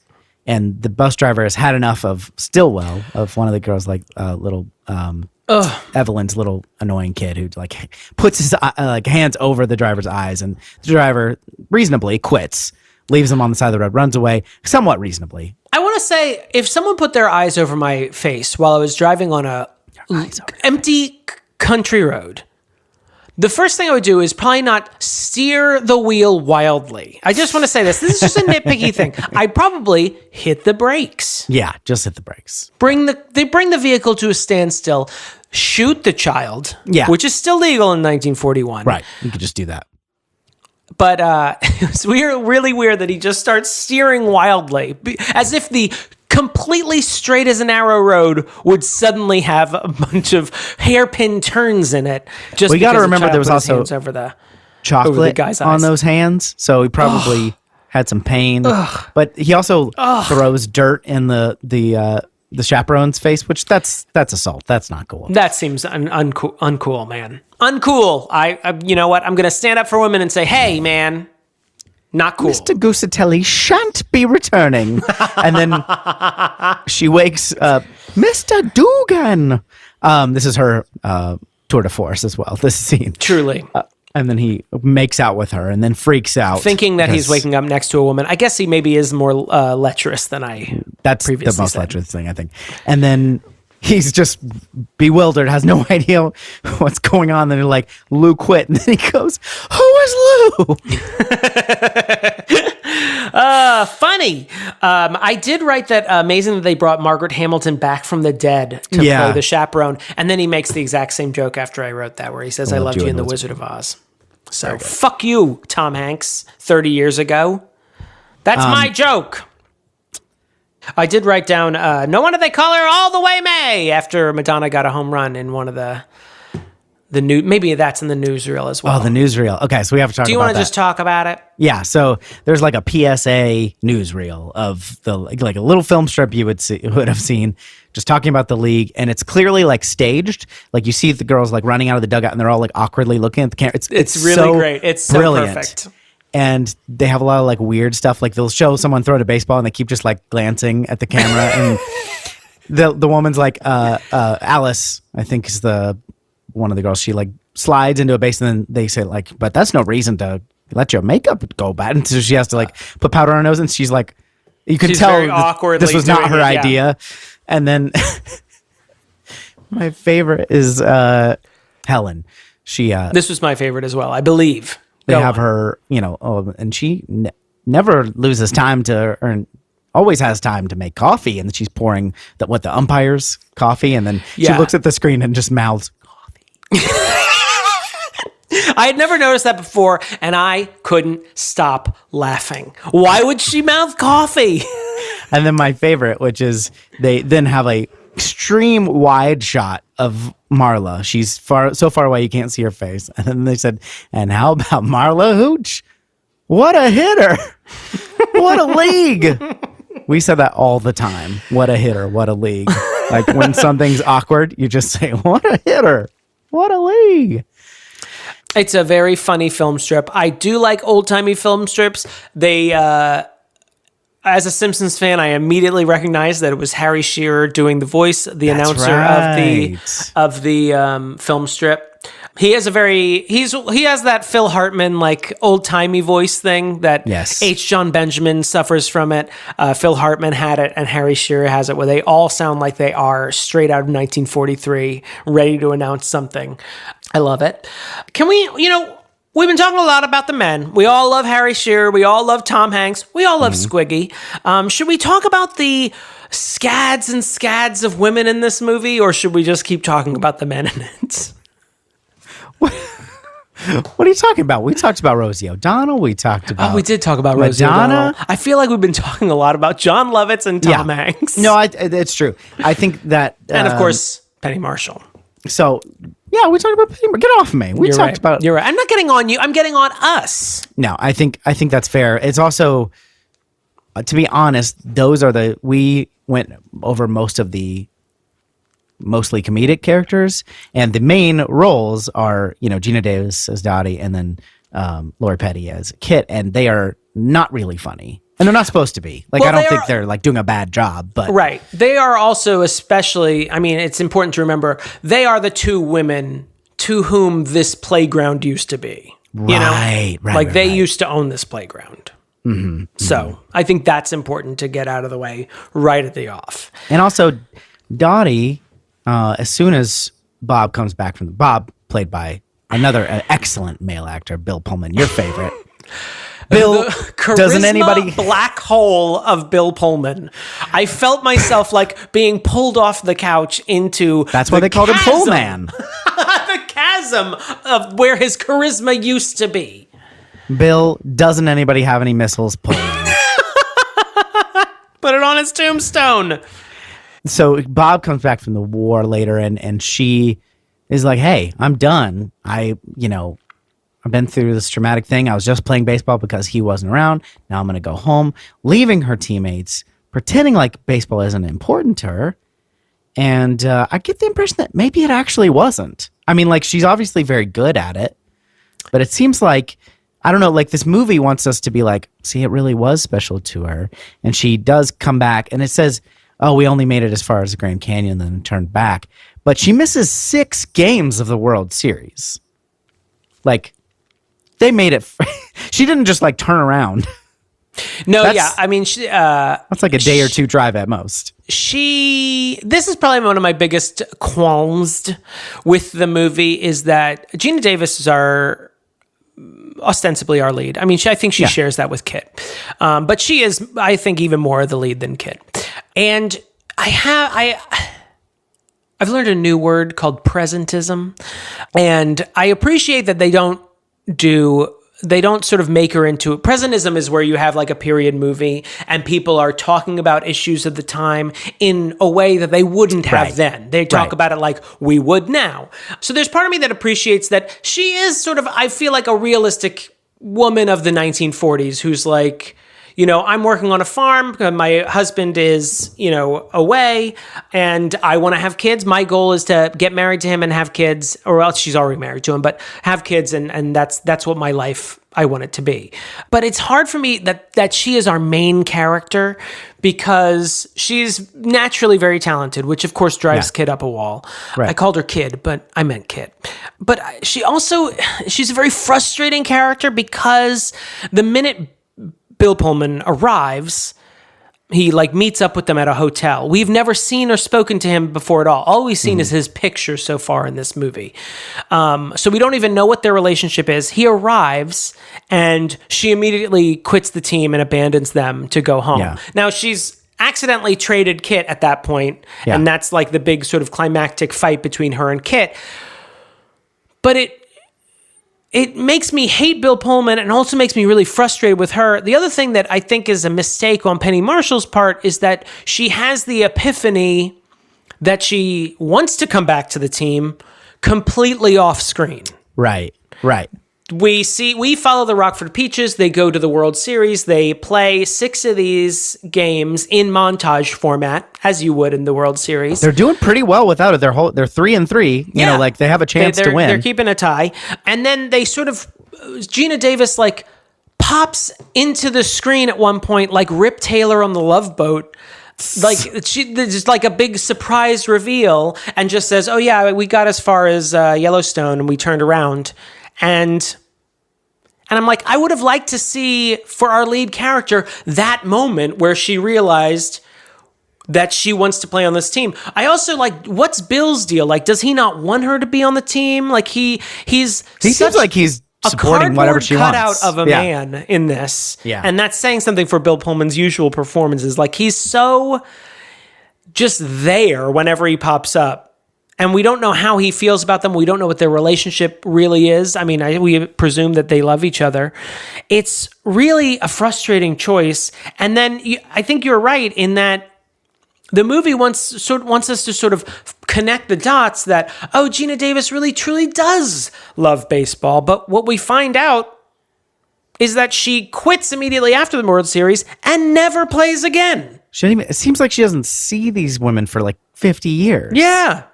and the bus driver has had enough of Stillwell, of one of the girls, like little. Evelyn's little annoying kid who like puts his hands over the driver's eyes, and the driver reasonably quits, leaves him on the side of the road, runs away somewhat reasonably. I want to say, if someone put their eyes over my face while I was driving on a empty country road, the first thing I would do is probably not steer the wheel wildly. I just want to say this. This is just a nitpicky thing. I'd probably hit the brakes. Yeah, just hit the brakes. They bring the vehicle to a standstill, shoot the child, which is still legal in 1941. Right, you could just do that. But it was really weird that he just starts steering wildly, as if the completely straight as an arrow road would suddenly have a bunch of hairpin turns in it. Just we got to remember there was also chocolate on those hands, so he probably had some pain. But he also throws dirt in the chaperone's face, which that's assault. That's not cool. That seems uncool, man. Uncool. I you know what? I'm gonna stand up for women and say, hey, man. Not cool. Mr. Gusatelli shan't be returning. And then she wakes up, Mr. Dugan. This is her tour de force as well, this scene. Truly. And then he makes out with her and then freaks out. Thinking that he's waking up next to a woman. I guess he maybe is more lecherous than I That's previously the most said. lecherous thing, I think. And then he's just bewildered, has no idea what's going on. Then they're like, Lou quit. And then he goes, who is Lou? Funny. I did write that amazing that they brought Margaret Hamilton back from the dead to play the chaperone. And then he makes the exact same joke after I wrote that, where he says, I loved you in The Wizard of Oz. So fuck you, Tom Hanks, 30 years ago. That's my joke. I did write down, no wonder they call her All the Way May after Madonna got a home run in one of the new. Maybe that's in the newsreel as well. Oh, the newsreel. Okay, so we have to talk about that. Do you want to just talk about it? Yeah, so there's like a PSA newsreel of the like a little film strip you would have seen, just talking about the league, and it's clearly like staged. Like you see the girls like running out of the dugout, and they're all like awkwardly looking at the camera. It's really so great. It's so brilliant. Perfect. And they have a lot of like weird stuff. Like they'll show someone throw a baseball, and they keep just like glancing at the camera. And the woman's like Alice, I think is one of the girls. She like slides into a base, and then they say like, "But that's no reason to let your makeup go bad." And so she has to like put powder on her nose, and she's like, you can tell this was not her idea. And then my favorite is Helen. She this was my favorite as well, I believe. They have her, and she never loses time to earn. Always has time to make coffee, and she's pouring the umpire's coffee, and then she looks at the screen and just mouths coffee. I had never noticed that before, and I couldn't stop laughing. Why would she mouth coffee? And then my favorite, which is they then have a extreme wide shot of Marla. She's so far away you can't see her face. And then they said, and how about Marla Hooch? What a hitter. What a league. We said that all the time. What a hitter. What a league. Like when something's awkward, you just say, what a hitter. What a league. It's a very funny film strip. I do like old-timey film strips. They, as a Simpsons fan, I immediately recognized that it was Harry Shearer doing the voice, the announcer of the film strip. He has he has that Phil Hartman like old-timey voice thing that H. John Benjamin suffers from it. Phil Hartman had it, and Harry Shearer has it, where they all sound like they are straight out of 1943, ready to announce something. I love it. Can we, we've been talking a lot about the men. We all love Harry Shearer. We all love Tom Hanks. We all love Squiggy. Should we talk about the scads and scads of women in this movie, or should we just keep talking about the men in it? What are you talking about? We talked about Rosie O'Donnell. We talked about we did talk about Rosie O'Donnell. I feel like we've been talking a lot about John Lovitz and Tom Hanks. No, it's true. I think that... and of course, Penny Marshall. So... yeah, we talked about Penny Marshall. Get off me. You're right. I'm not getting on you. I'm getting on us. No, I think that's fair. It's also, to be honest, we went over most of the mostly comedic characters, and the main roles are, Gina Davis as Dottie, and then Lori Petty as Kit, and they are not really funny. And they're not supposed to be. Like, I don't think they're like doing a bad job, but... Right. They are also especially, it's important to remember, they are the two women to whom this playground used to be. Right. They used to own this playground. Mm-hmm. So I think that's important to get out of the way right at the off. And also, Dottie, as soon as Bob comes back from Bob, played by another excellent male actor, Bill Pullman, your favorite... Bill, doesn't anybody... black hole of Bill Pullman. I felt myself like being pulled off the couch into... That's why they called him Pullman. The chasm of where his charisma used to be. Bill, doesn't anybody have any missiles? Pullman. Put it on his tombstone. So Bob comes back from the war later, and she is like, hey, I'm done. I've been through this traumatic thing. I was just playing baseball because he wasn't around. Now I'm going to go home, leaving her teammates, pretending like baseball isn't important to her. And I get the impression that maybe it actually wasn't. She's obviously very good at it, but it seems like, I don't know, like this movie wants us to be like, see, it really was special to her. And she does come back, and it says, oh, we only made it as far as the Grand Canyon, then turned back. But she misses 6 games of the World Series. Like, they made it. She didn't just like turn around. No, I mean, that's like a day or two drive at most. This is probably one of my biggest qualms with the movie is that Geena Davis is ostensibly our lead. I mean, I think she shares that with Kit. But she is, I think, even more the lead than Kit. And I've learned a new word called presentism. And I appreciate that they don't sort of make her into it. Presentism is where you have like a period movie and people are talking about issues of the time in a way that they wouldn't have then. They talk about it like we would now. So there's part of me that appreciates that she is sort of, I feel like a realistic woman of the 1940s who's like, I'm working on a farm. My husband is, away and I want to have kids. My goal is to get married to him and have kids, or else she's already married to him, but have kids. And that's what my life, I want it to be. But it's hard for me that she is our main character because she's naturally very talented, which of course drives Kid up a wall. Right. I called her Kid, but I meant Kid. But she's a very frustrating character because the minute Bill Pullman arrives, he like meets up with them at a hotel. We've never seen or spoken to him before at all. All we've seen is his picture so far in this movie. So we don't even know what their relationship is. He arrives and she immediately quits the team and abandons them to go home. Yeah. Now she's accidentally traded Kit at that point, and that's like the big sort of climactic fight between her and Kit. But it makes me hate Bill Pullman and also makes me really frustrated with her. The other thing that I think is a mistake on Penny Marshall's part is that she has the epiphany that she wants to come back to the team completely off screen. Right. We follow the Rockford Peaches. They go to the World Series. They play 6 of these games in montage format, as you would in the World Series. They're doing pretty well without it. They're 3-3. You know, like they have a chance to win. They're keeping a tie. And then they sort of, Geena Davis like pops into the screen at one point, like Rip Taylor on the Love Boat. Like there's like a big surprise reveal and just says, "Oh yeah, we got as far as Yellowstone and we turned around." And I'm like, I would have liked to see for our lead character that moment where she realized that she wants to play on this team. I also like, what's Bill's deal? Like, does he not want her to be on the team? Like he seems like he's supporting whatever she wants. A cardboard cutout of a man in this. Yeah. And that's saying something for Bill Pullman's usual performances. Like he's so just there whenever he pops up. And we don't know how he feels about them. We don't know what their relationship really is. I mean, we presume that they love each other. It's really a frustrating choice. And then I think you're right in that the movie wants us to sort of connect the dots that, oh, Geena Davis really truly does love baseball. But what we find out is that she quits immediately after the World Series and never plays again. It seems like she doesn't see these women for like 50 years. Yeah.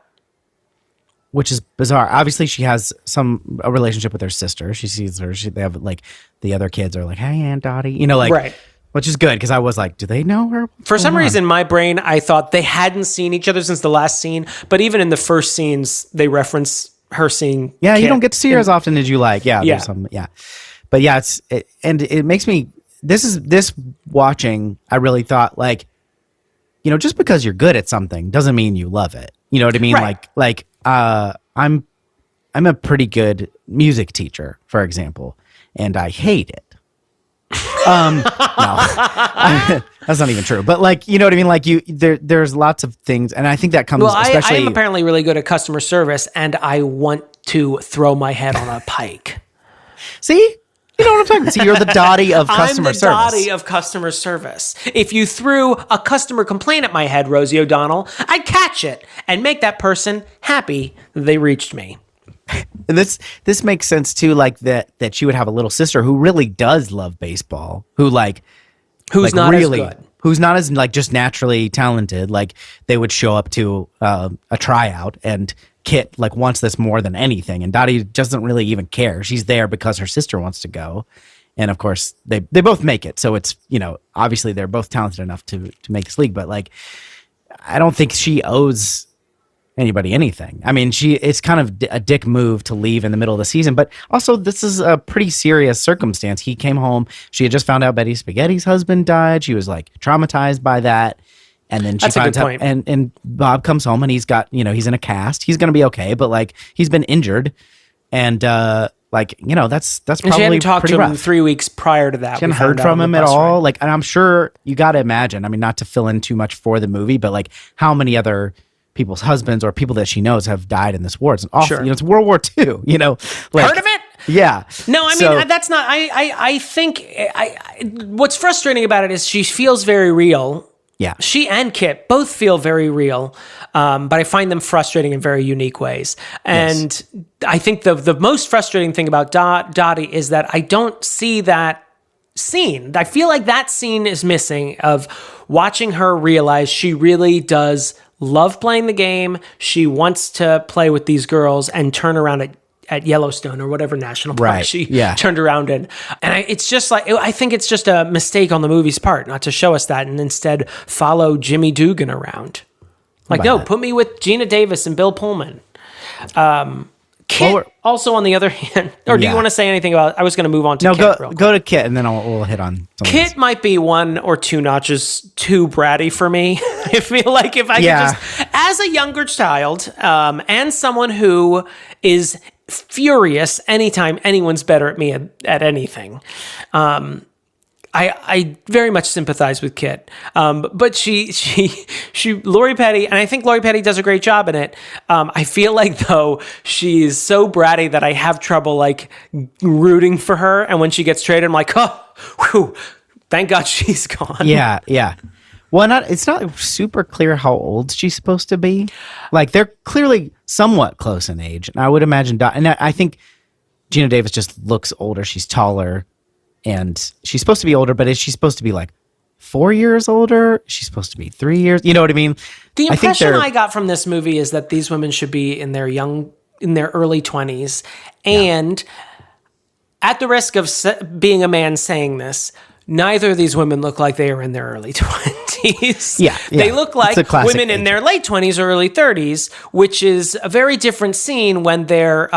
Which is bizarre. Obviously, she has a relationship with her sister. She sees her. They have like the other kids are like, "Hey, Aunt Dottie," right. Which is good because I was like, "Do they know her?" For some reason, my brain, I thought they hadn't seen each other since the last scene. But even in the first scenes, they reference her seeing. Yeah, Kit. You don't get to see her as often as you like. Yeah, there's some. Yeah, but yeah, it makes me. This watching. I really thought like, just because you're good at something doesn't mean you love it. You know what I mean? Right. I'm a pretty good music teacher, for example, and I hate it. No, that's not even true. But like, you know what I mean? Like there's lots of things, and I think that comes. Well, especially, I am apparently really good at customer service, and I want to throw my head on a pike. See. You know what I'm talking about? See, you're the Dottie of customer service. I'm the Dottie of customer service. If you threw a customer complaint at my head, Rosie O'Donnell, I'd catch it and make that person happy that they reached me. And this makes sense too, like that she would have a little sister who really does love baseball, who's not really as good. Who's not as like just naturally talented. Like they would show up to a tryout and Kit like wants this more than anything, and Dottie doesn't really even care. She's there because her sister wants to go, and of course they both make it. So it's obviously they're both talented enough to make this league. But like, I don't think she owes anybody anything. I mean, it's kind of a dick move to leave in the middle of the season, but also this is a pretty serious circumstance. He came home. She had just found out Betty Spaghetti's husband died. She was like traumatized by that. And then she finds out, and Bob comes home and he's got, he's in a cast. He's going to be okay, but like he's been injured. And that's probably she hadn't talked pretty to rough. him 3 weeks prior to that. She hadn't heard from him at all. Like, and I'm sure you got to imagine, I mean, not to fill in too much for the movie, but like how many other people's husbands or people that she knows have died in this war. It's an awful, sure. It's World War II, like, heard of it? Yeah. No, I mean, that's not, I think what's frustrating about it is she feels very real. Yeah. She and Kit both feel very real, but I find them frustrating in very unique ways. And yes. I think the most frustrating thing about Dottie is that I don't see that scene. I feel like that scene is missing of watching her realize she really does love playing the game. She wants to play with these girls and turn around at Yellowstone or whatever national park she turned around in. And it's just like, I think it's just a mistake on the movie's part not to show us that and instead follow Jimmy Dugan around. Like, no, put me with Gina Davis and Bill Pullman. Kit, also on the other hand, or do you want to say anything about, I was going to move on to Kit. No, go to Kit and then we'll hit on Kit else. Might be one or two notches too bratty for me. I feel like if I could just, as a younger child and someone who is furious anytime anyone's better at me at anything, I very much sympathize with Kit. But she Lori Petty, and I think Lori Petty does a great job in it. I feel like though she's so bratty that I have trouble like rooting for her. And when she gets traded, I'm like, oh, whew, thank God she's gone. Yeah, yeah. Well, it's not super clear how old she's supposed to be. Like they're clearly somewhat close in age, and I would imagine. And I think Gina Davis just looks older. She's taller. And she's supposed to be older, but is she supposed to be like 4 years older? She's supposed to be 3 years. You know what I mean? The impression I got from this movie is that these women should be in their early 20s. And at the risk of being a man saying this, neither of these women look like they are in their early 20s. Yeah. They look like women in their late 20s or early 30s, which is a very different scene when they're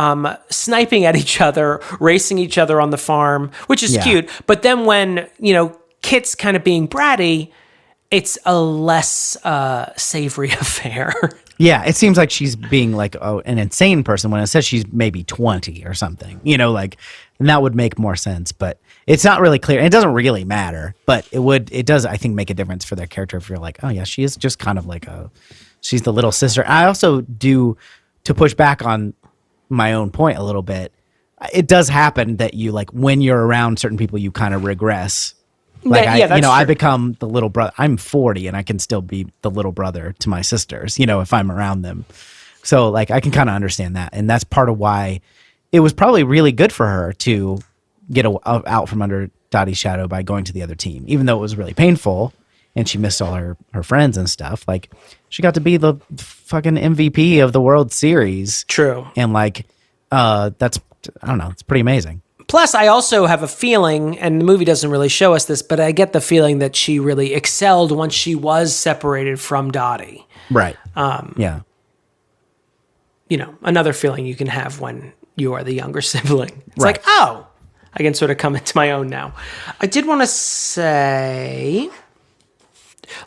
sniping at each other, racing each other on the farm, which is cute. But then when, Kit's kind of being bratty, it's a less savory affair. Yeah, it seems like she's being like an insane person when it says she's maybe 20 or something, and that would make more sense, but it's not really clear. It doesn't really matter, but it does, I think, make a difference for their character if you're like, oh yeah, she is just kind of like she's the little sister. I also do, to push back on my own point a little bit, it does happen that you like, when you're around certain people, you kind of regress. Like I become the little brother. I'm 40 and I can still be the little brother to my sisters, if I'm around them. So like, I can kind of understand that. And that's part of why it was probably really good for her to get out from under Dottie's shadow by going to the other team, even though it was really painful and she missed all her friends and stuff. Like she got to be the fucking MVP of the World Series. True. And like, that's, I don't know, it's pretty amazing. Plus, I also have a feeling, and the movie doesn't really show us this, but I get the feeling that she really excelled once she was separated from Dottie. Right. Yeah. Another feeling you can have when you are the younger sibling. It's like, oh, I can sort of come into my own now. I did want to say,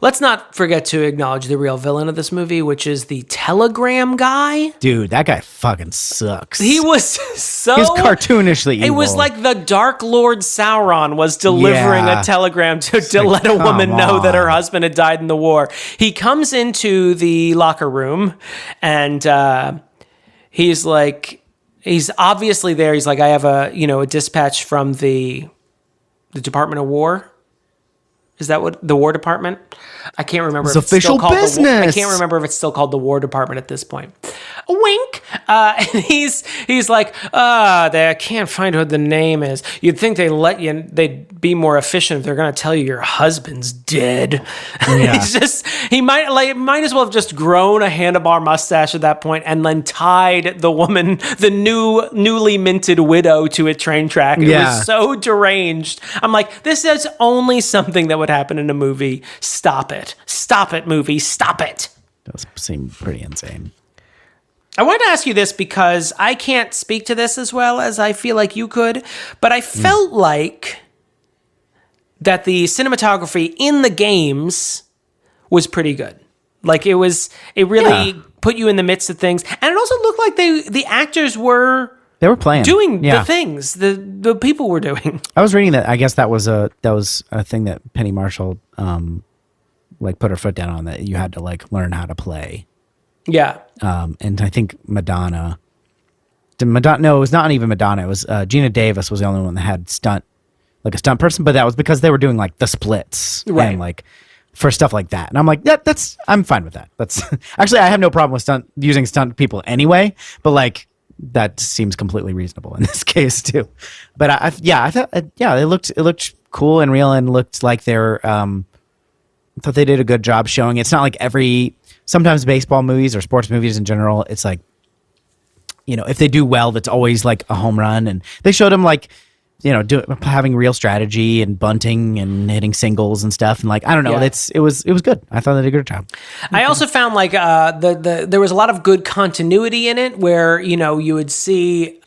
let's not forget to acknowledge the real villain of this movie, which is the telegram guy. Dude, that guy fucking sucks. He was so... He's cartoonishly evil. It was like the Dark Lord Sauron was delivering a telegram to let a woman know that her husband had died in the war. He comes into the locker room and he's like... He's obviously there. He's like, I have a dispatch from the Department of War. Is that what the War Department? I can't remember. It's official business. I can't remember if it's still called the War Department at this point. A wink. And he's like, I can't find what the name is. You'd think they'd be more efficient if they're going to tell you your husband's dead. Yeah. He might as well have just grown a handlebar mustache at that point and then tied the woman, the newly minted widow, to a train track. It was so deranged. I'm like, this is only something that would happen in a movie. Stop it, movie, stop it. Does seem pretty insane. I wanted to ask you this because I can't speak to this as well as I feel like you could, but I felt like that the cinematography in the games was pretty good. Like it really put you in the midst of things. And it also looked like the actors were playing, doing the things the people were doing. I was reading that. I guess that was a thing that Penny Marshall like put her foot down on, that you had to like learn how to play. Yeah. And I think Madonna. No, it was not even Madonna. It was Gina Davis was the only one that had a stunt person, but that was because they were doing like the splits and like for stuff like that. And I'm like, I'm fine with that. That's actually, I have no problem with using stunt people anyway, but like that seems completely reasonable in this case too. But I thought, it looked cool and real, and looked like they're, I thought they did a good job showing. It's not like sometimes baseball movies or sports movies in general, it's like, if they do well, that's always like a home run. And they showed them like, having real strategy and bunting and hitting singles and stuff. And like, I don't know, it was good. I thought they did a good job. I also found like there was a lot of good continuity in it, where, you would see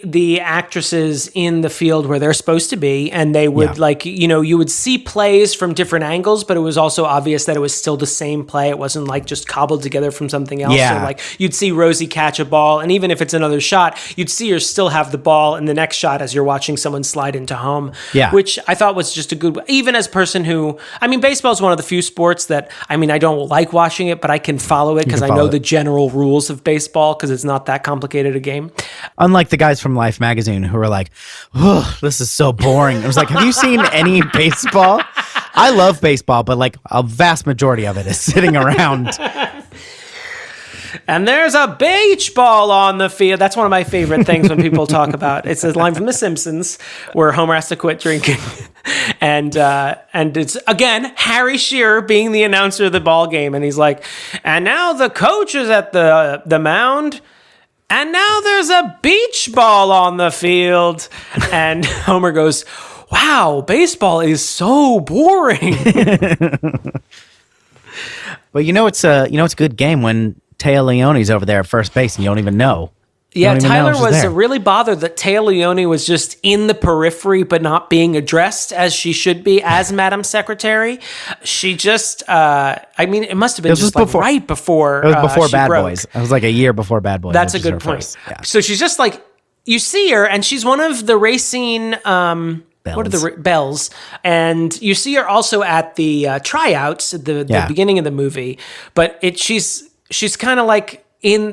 the actresses in the field where they're supposed to be, and they would you would see plays from different angles, but it was also obvious that it was still the same play. It wasn't like just cobbled together from something else. Yeah. So like you'd see Rosie catch a ball, and even if it's another shot, you'd see her still have the ball in the next shot as you're watching someone slide into home, which I thought was just a good, even as a person who, baseball is one of the few sports that, I don't like watching it, but I can follow it because I know the general rules of baseball, because it's not that complicated a game. Unlike the guys from Life magazine who were like, oh, this is so boring. I was like, have you seen any baseball? I love baseball, but like a vast majority of it is sitting around. And there's a beach ball on the field. That's one of my favorite things when people talk about. It's a line from The Simpsons where Homer has to quit drinking, and it's again Harry Shearer being the announcer of the ball game, and he's like, "And now the coach is at the mound, and now there's a beach ball on the field," and Homer goes, "Wow, baseball is so boring." But it's a good game when Taya Leone's over there at first base and you don't even know. Yeah, Tyler was really bothered that Taya Leone was just in the periphery but not being addressed as she should be as Madam Secretary. She just, it must have been just like right before. It was before Bad Boys. It was like a year before Bad Boys. That's a good point. So she's just like, you see her and she's one of the racing, what are the bells? And you see her also at the tryouts at the beginning of the movie, but she's kind of like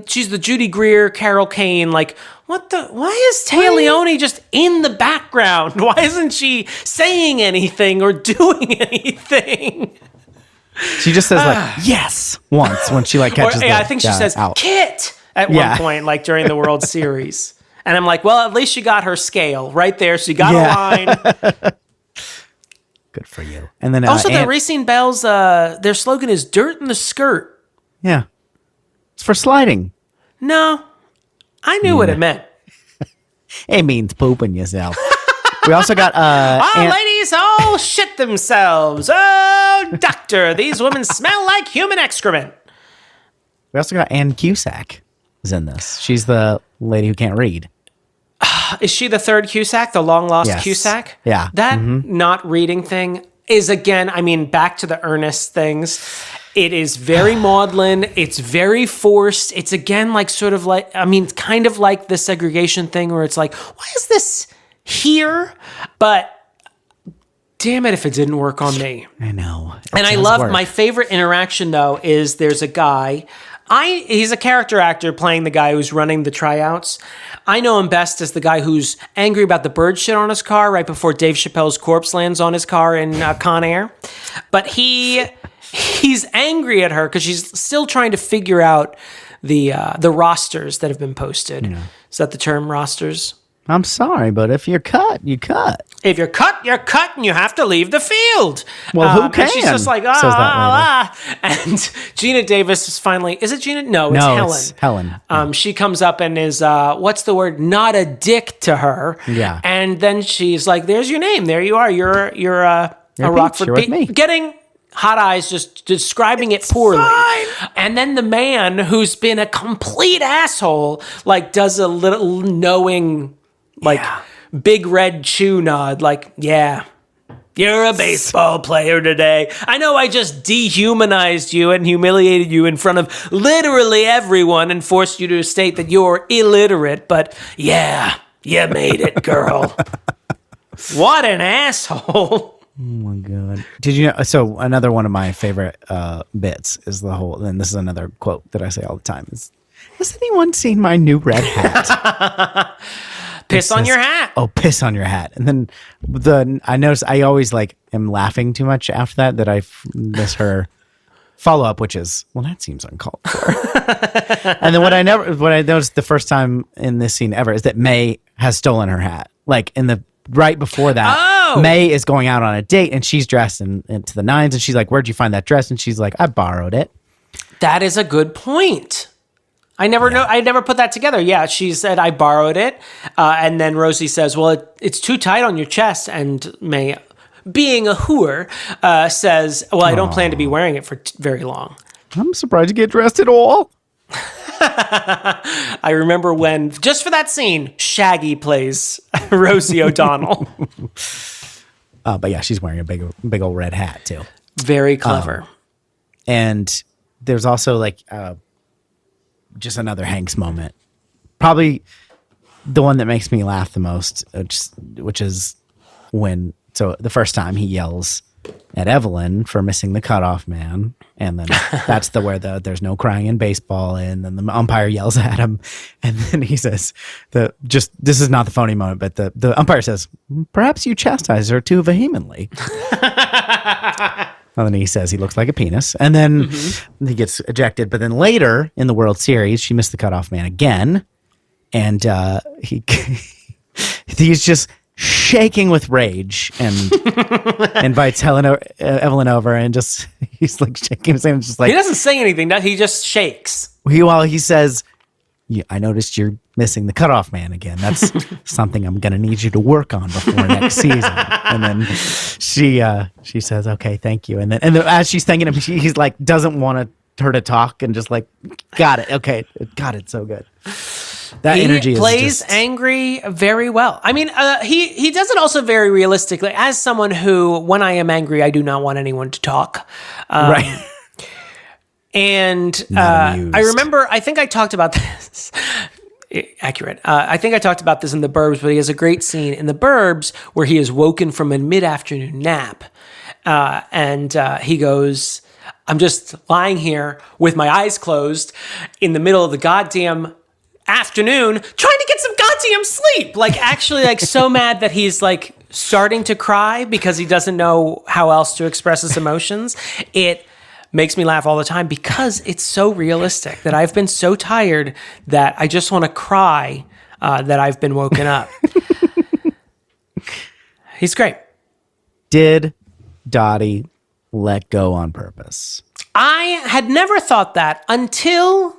she's the Judy Greer, Carol Kane, like, why is Taya Leone just in the background? Why isn't she saying anything or doing anything? She just says like, yes, once when she like catches I think she says, out. Kit, at one point, like during the World Series. And I'm like, well, at least she got her scale right there. She got a line. Good for you. And then also the Racing Bells, their slogan is "Dirt in the Skirt." Yeah. It's for sliding. No, I knew what it meant. It means pooping yourself. We also got ladies all shit themselves. Oh, doctor, these women smell like human excrement. We also got Ann Cusack is in this. She's the lady who can't read. Is she the third Cusack, the long lost Cusack? Yeah. That not reading thing is, again, back to the earnest things. It is very maudlin. It's very forced. It's again like sort of like, kind of like the segregation thing where it's like, why is this here? But damn it if it didn't work on me. I know. And I love my favorite interaction though is there's a guy. He's a character actor playing the guy who's running the tryouts. I know him best as the guy who's angry about the bird shit on his car right before Dave Chappelle's corpse lands on his car in Con Air. But he's angry at her because she's still trying to figure out the rosters that have been posted. Yeah. Is that the term, rosters? I'm sorry, but if you're cut, you cut. If you're cut, and you have to leave the field. Well, who can? And she's just like, And Gina Davis is finally, is it Gina? No, it's Helen. Helen. She comes up and is, what's the word? Not a dick to her. Yeah. And then she's like, there's your name. There you are. You're a Rockford You're with me. Getting Hot Eyes just describing it poorly. Fine. And then the man who's been a complete asshole, like, does a little knowing, like, big red chew nod, like, yeah, you're a baseball player today. I know I just dehumanized you and humiliated you in front of literally everyone and forced you to state that you're illiterate, but yeah, you made it, girl. What an asshole. Oh my God. Did you know? So another one of my favorite bits is the whole, and this is another quote that I say all the time is, has anyone seen my new red hat? Piss on your hat. Oh, piss on your hat. And then I notice I always am laughing too much after that I miss her follow up, which is, well, that seems uncalled for. And then what I noticed the first time in this scene ever is that May has stolen her hat. Like right before that, May is going out on a date and she's dressed into the nines and she's like, where'd you find that dress? And she's like, I borrowed it. That is a good point. I never put that together. Yeah, she said, I borrowed it. And then Rosie says, well, it's too tight on your chest. And May, being a hooer, says, well, I don't plan to be wearing it for very long. I'm surprised you get dressed at all. I remember when, just for that scene, Shaggy plays Rosie O'Donnell. But yeah, she's wearing a big old red hat too. Very clever. And there's also just another Hanks moment. Probably the one that makes me laugh the most, which is so the first time he yells at Evelyn for missing the cutoff man. And then that's where there's no crying in baseball. And then the umpire yells at him. And then he says, this is not the phony moment, but the umpire says, perhaps you chastise her too vehemently. And then he says he looks like a penis. And then he gets ejected. But then later in the World Series, she missed the cutoff man again. And he's just shaking with rage and invites Evelyn over and just he's like shaking his hand, just like, he doesn't say anything. He just shakes. He says, I noticed you're missing the cutoff man again. That's something I'm going to need you to work on before next season. And then she says, okay, thank you. And then as she's thanking him, he's like, doesn't want her to talk and just like, got it. Okay. Got it. So good. That energy plays angry very well. I mean, he does it also very realistically. As someone who, when I am angry, I do not want anyone to talk. Right. And I remember, I think I talked about this. Accurate. I think I talked about this in The Burbs, but he has a great scene in The Burbs where he is woken from a mid-afternoon nap. And he goes, I'm just lying here with my eyes closed in the middle of the goddamn afternoon trying to get some goddamn sleep. Actually, so mad that he's starting to cry because he doesn't know how else to express his emotions. It makes me laugh all the time because it's so realistic that I've been so tired that I just want to cry that I've been woken up. He's great. Did Dottie let go on purpose? I had never thought that until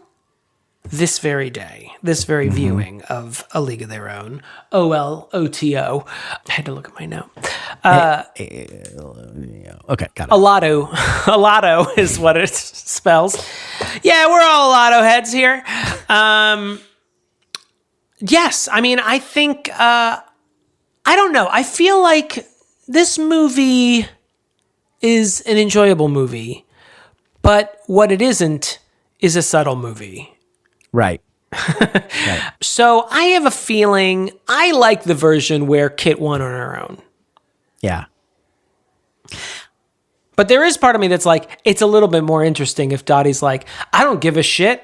this very day, this very viewing of A League of Their Own, OLOTO. I had to look at my note. Okay, got it. Alato is what it spells. Yeah, we're all Alato heads here. Yes, I mean, I think, I don't know. I feel like this movie is an enjoyable movie, but what it isn't is a subtle movie. Right. So I have a feeling I like the version where Kit won on her own. Yeah. But there is part of me that's like, it's a little bit more interesting if Dottie's like, I don't give a shit.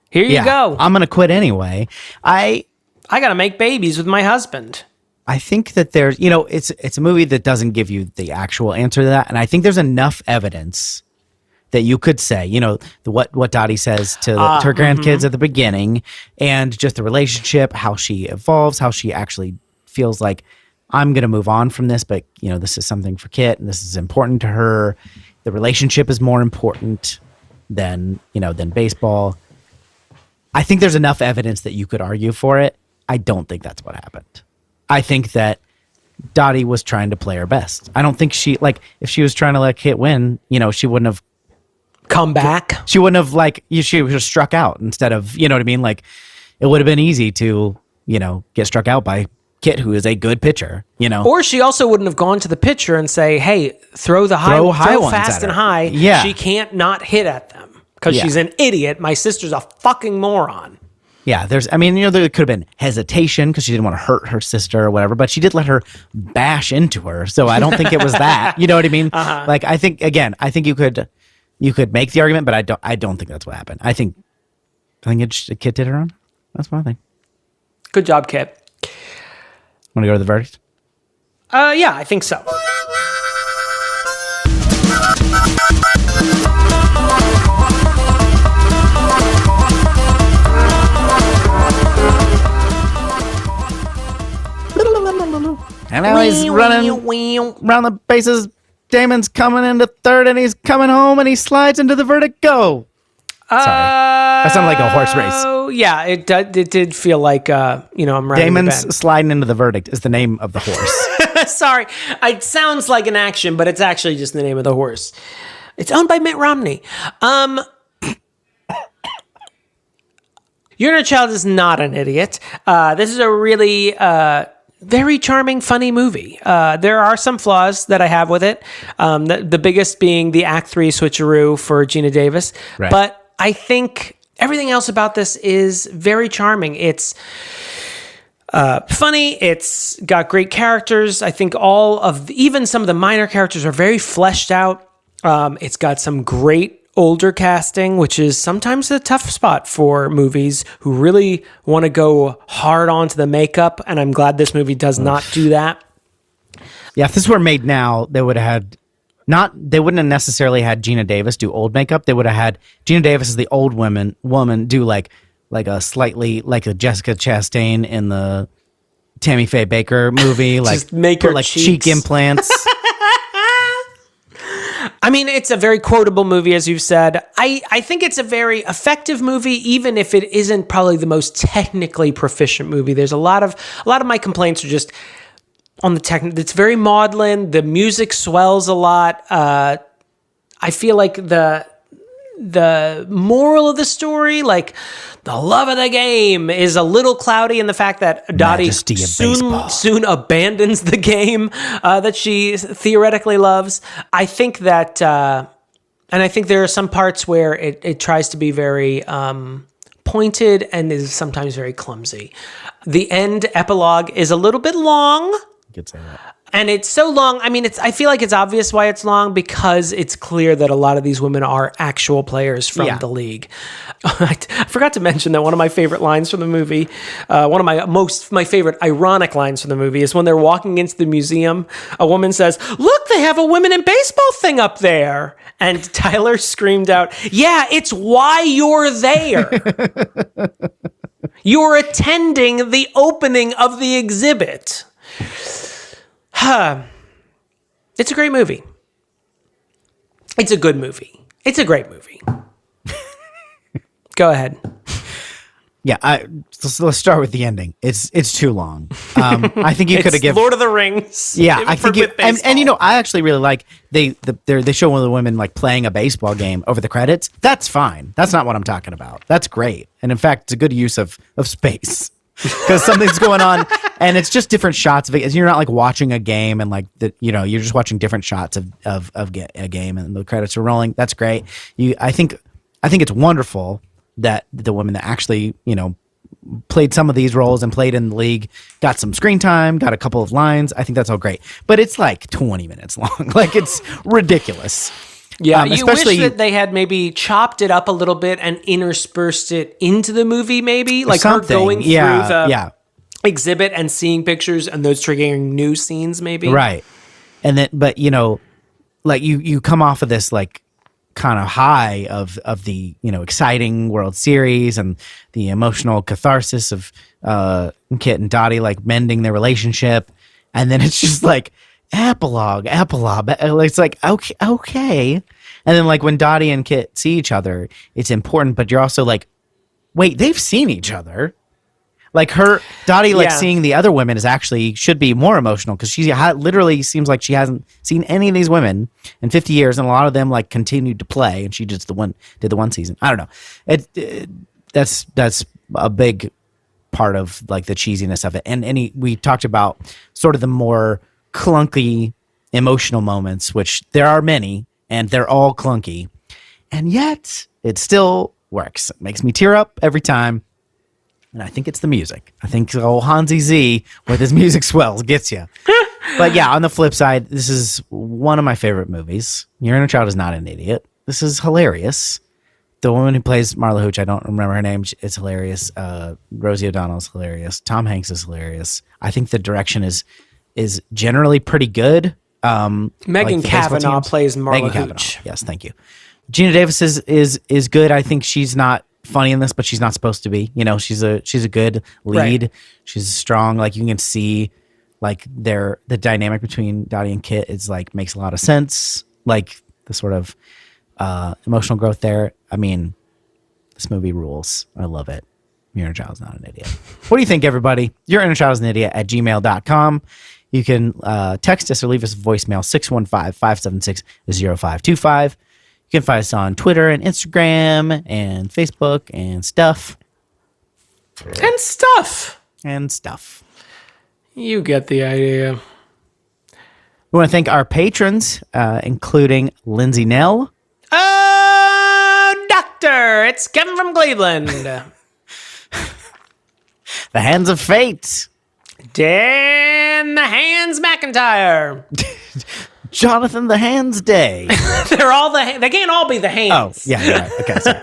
Here you go. I'm going to quit anyway. I got to make babies with my husband. I think that there's, it's a movie that doesn't give you the actual answer to that. And I think there's enough evidence that you could say, what Dottie says to her grandkids at the beginning, and just the relationship, how she evolves, how she actually feels like, I'm going to move on from this, but this is something for Kit and this is important to her. The relationship is more important than baseball. I think there's enough evidence that you could argue for it. I don't think that's what happened. I think that Dottie was trying to play her best. I don't think she, like, if she was trying to let Kit win, you know, she wouldn't have come back. She wouldn't have, like, she was just struck out instead of, you know what I mean? Like, it would have been easy to, you know, get struck out by Kit, who is a good pitcher, you know. Or she also wouldn't have gone to the pitcher and say, hey, throw fast and high. Yeah. She can't not hit at them because she's an idiot. My sister's a fucking moron. Yeah, there could have been hesitation because she didn't want to hurt her sister or whatever, but she did let her bash into her. So I don't think it was that. You know what I mean? Like, I think you could make the argument, but I don't think that's what happened. I think Kit did her own. That's what I think. Good job, Kit. Want to go to the verdict? Yeah, I think so. And now he's running around the bases. Damon's coming into third, and he's coming home, and he slides into the verdict. Go. Sorry, that sounded like a horse race. Oh yeah, it did feel like I'm riding Damon's sliding into the verdict is the name of the horse. Sorry, it sounds like an action, but it's actually just the name of the horse. It's owned by Mitt Romney. Your Inner Child is not an idiot. This is a really very charming, funny movie. There are some flaws that I have with it. The biggest being the Act 3 switcheroo for Gina Davis. Right. But I think everything else about this is very charming. It's funny. It's got great characters. I think even some of the minor characters are very fleshed out. It's got some great older casting, which is sometimes a tough spot for movies who really want to go hard onto the makeup, and I'm glad this movie does not do that. Yeah, if this were made now, they would have had they wouldn't have necessarily had Gina Davis do old makeup. They would have had Gina Davis as the old woman do like a slightly like a Jessica Chastain in the Tammy Faye Baker movie, like just make her like cheeks. cheek implants. I mean, it's a very quotable movie, as you've said. I think it's a very effective movie, even if it isn't probably the most technically proficient movie. There's a lot of my complaints are just on the technical. It's very maudlin. The music swells a lot. I feel like the moral of the story, like the love of the game, is a little cloudy in the fact that Dottie soon abandons the game that she theoretically loves. I think that, and I think there are some parts where it tries to be very pointed and is sometimes very clumsy. The end epilogue is a little bit long. You could say that. And it's so long. I mean, I feel like it's obvious why it's long because it's clear that a lot of these women are actual players from the league. I forgot to mention that one of my favorite lines from the movie, one of my favorite ironic lines from the movie is when they're walking into the museum, a woman says, "Look, they have a women in baseball thing up there." And Tyler screamed out, "Yeah, it's why you're there. You're attending the opening of the exhibit." It's a great movie. It's a good movie. It's a great movie. Go ahead. Yeah, let's start with the ending. It's too long. I think you could have given Lord of the Rings. Yeah, I think I actually really like they show one of the women like playing a baseball game over the credits. That's fine. That's not what I'm talking about. That's great, and in fact, it's a good use of space. Because something's going on and it's just different shots of it. You're not like watching a game and like you're just watching different shots of a game and the credits are rolling. That's great. I think it's wonderful that the women that actually, played some of these roles and played in the league got some screen time, got a couple of lines. I think that's all great. But it's like 20 minutes long. Like it's ridiculous. Yeah, you wish that they had maybe chopped it up a little bit and interspersed it into the movie, maybe like her going through the exhibit and seeing pictures and those triggering new scenes, maybe. Right, and then, but like you come off of this like kind of high of the exciting World Series and the emotional catharsis of Kit and Dottie like mending their relationship, and then it's just like. Epilogue. It's like, okay. And then like when Dottie and Kit see each other, it's important, but you're also like, wait, they've seen each other. Like Dottie, seeing the other women should be more emotional because she literally seems like she hasn't seen any of these women in 50 years, and a lot of them like continued to play, and she just did the one season. I don't know. That's a big part of like the cheesiness of it, and we talked about sort of the more clunky emotional moments, which there are many, and they're all clunky, and yet it still works. It makes me tear up every time. And I think it's the music. I think old Hansi Z with his music swells gets you. But yeah, on the flip side, this is one of my favorite movies. Your Inner Child is not an idiot. This is hilarious. The woman who plays Marla Hooch, I don't remember her name. It's hilarious. Rosie O'Donnell is hilarious. Tom Hanks is hilarious. I think the direction is generally pretty good. Megan Cavanaugh plays Marla Hooch. Yes, thank you. Gina Davis is good. I think she's not funny in this, but she's not supposed to be. You know, she's a good lead. Right. She's strong. Like you can see, like the dynamic between Dottie and Kit is like makes a lot of sense. Like the sort of emotional growth there. I mean, this movie rules. I love it. Your Inner Child's not an idiot. What do you think, everybody? Your Inner Child is an idiot at gmail.com. You can text us or leave us a voicemail 615-576-0525. You can find us on Twitter and Instagram and Facebook and stuff. And stuff. You get the idea. We want to thank our patrons, including Lindsey Nell. Oh, Doctor! It's Kevin from Cleveland. The Hands of Fate. Dan the Hands McIntyre. Jonathon the Hands Day. They can't all be the Hands. Oh, yeah, you're right. Okay, sorry.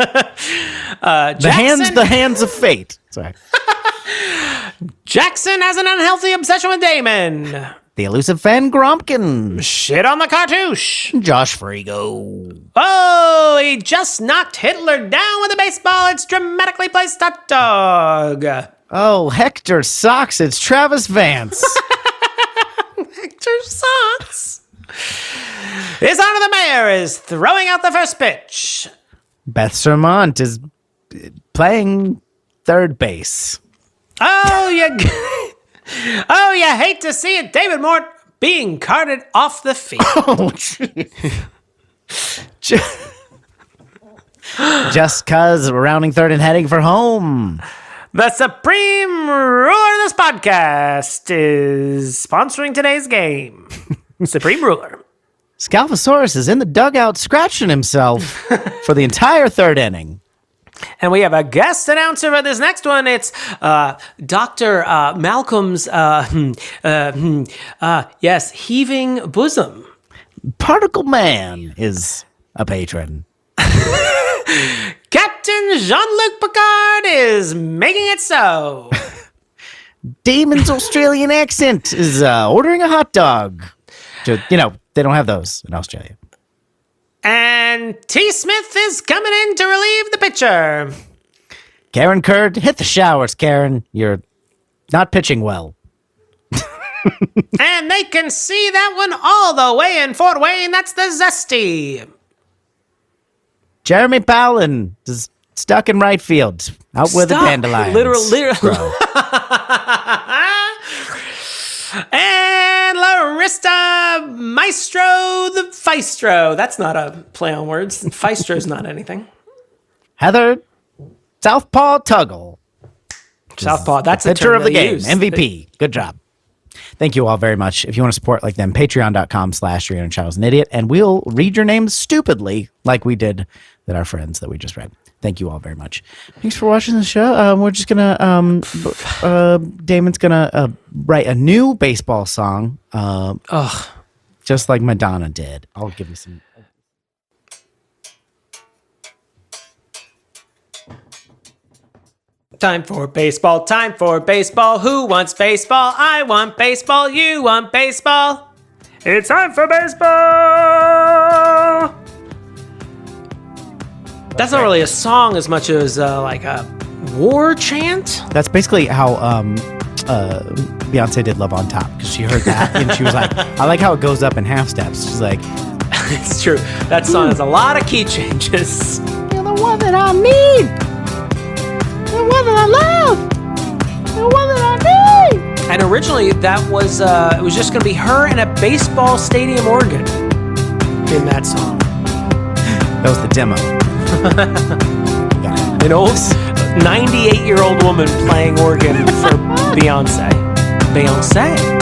The Hands of Fate. Sorry. Jackson has an unhealthy obsession with Damon. The Elusive fan Gromkin. Shit on the Cartouche. Josh Frigo. Oh, he just knocked Hitler down with a baseball. It's dramatically placed hot dog. Oh, Hector Socks. It's Travis Vance. Hector Socks. His Honor the Mayor is throwing out the first pitch. Beth Surmont is playing third base. Oh, you hate to see it. David Mort being carted off the field. Oh, just cause we're rounding third and heading for home. The supreme ruler of this podcast is sponsoring today's game. Supreme ruler. Scalfasaurus is in the dugout scratching himself for the entire third inning. And we have a guest announcer for this next one. It's Dr. Malcolm's, Heaving Bosom. Particle Man is a patron. Captain Jean-Luc Picard is making it so. Damon's Australian accent is ordering a hot dog. They don't have those in Australia. And T. Smith is coming in to relieve the pitcher. Karen Kurd, hit the showers, Karen. You're not pitching well. And they can see that one all the way in Fort Wayne. That's the Zesty. Jeremy Powlen is stuck in right field. Out with the dandelions. Literally. And Larissa Maestro the Feistro. That's not a play on words. Feistro's not anything. Heather Southpaw Tuggle. Southpaw, that's a pitcher of the game. Use. MVP. Good job. Thank you all very much. If you want to support like them, patreon.com/Your Inner Child is an Idiot, and we'll read your names stupidly like we did with our friends that we just read. Thank you all very much. Thanks for watching the show. We're just gonna Damon's gonna write a new baseball song. Just like Madonna did. I'll give you some. Time for baseball. Time for baseball. Who wants baseball? I want baseball. You want baseball. It's time for baseball. That's not really a song as much as like a war chant. That's basically how Beyonce did Love on Top, because she heard that and she was like, I like how it goes up in half steps. She's like, it's true. That song has a lot of key changes. You're the one that I need. The one that I love. The originally that was it was just going to be her and a baseball stadium organ in that song. That was the demo. An old 98-year-old woman playing organ for Beyonce. Beyonce.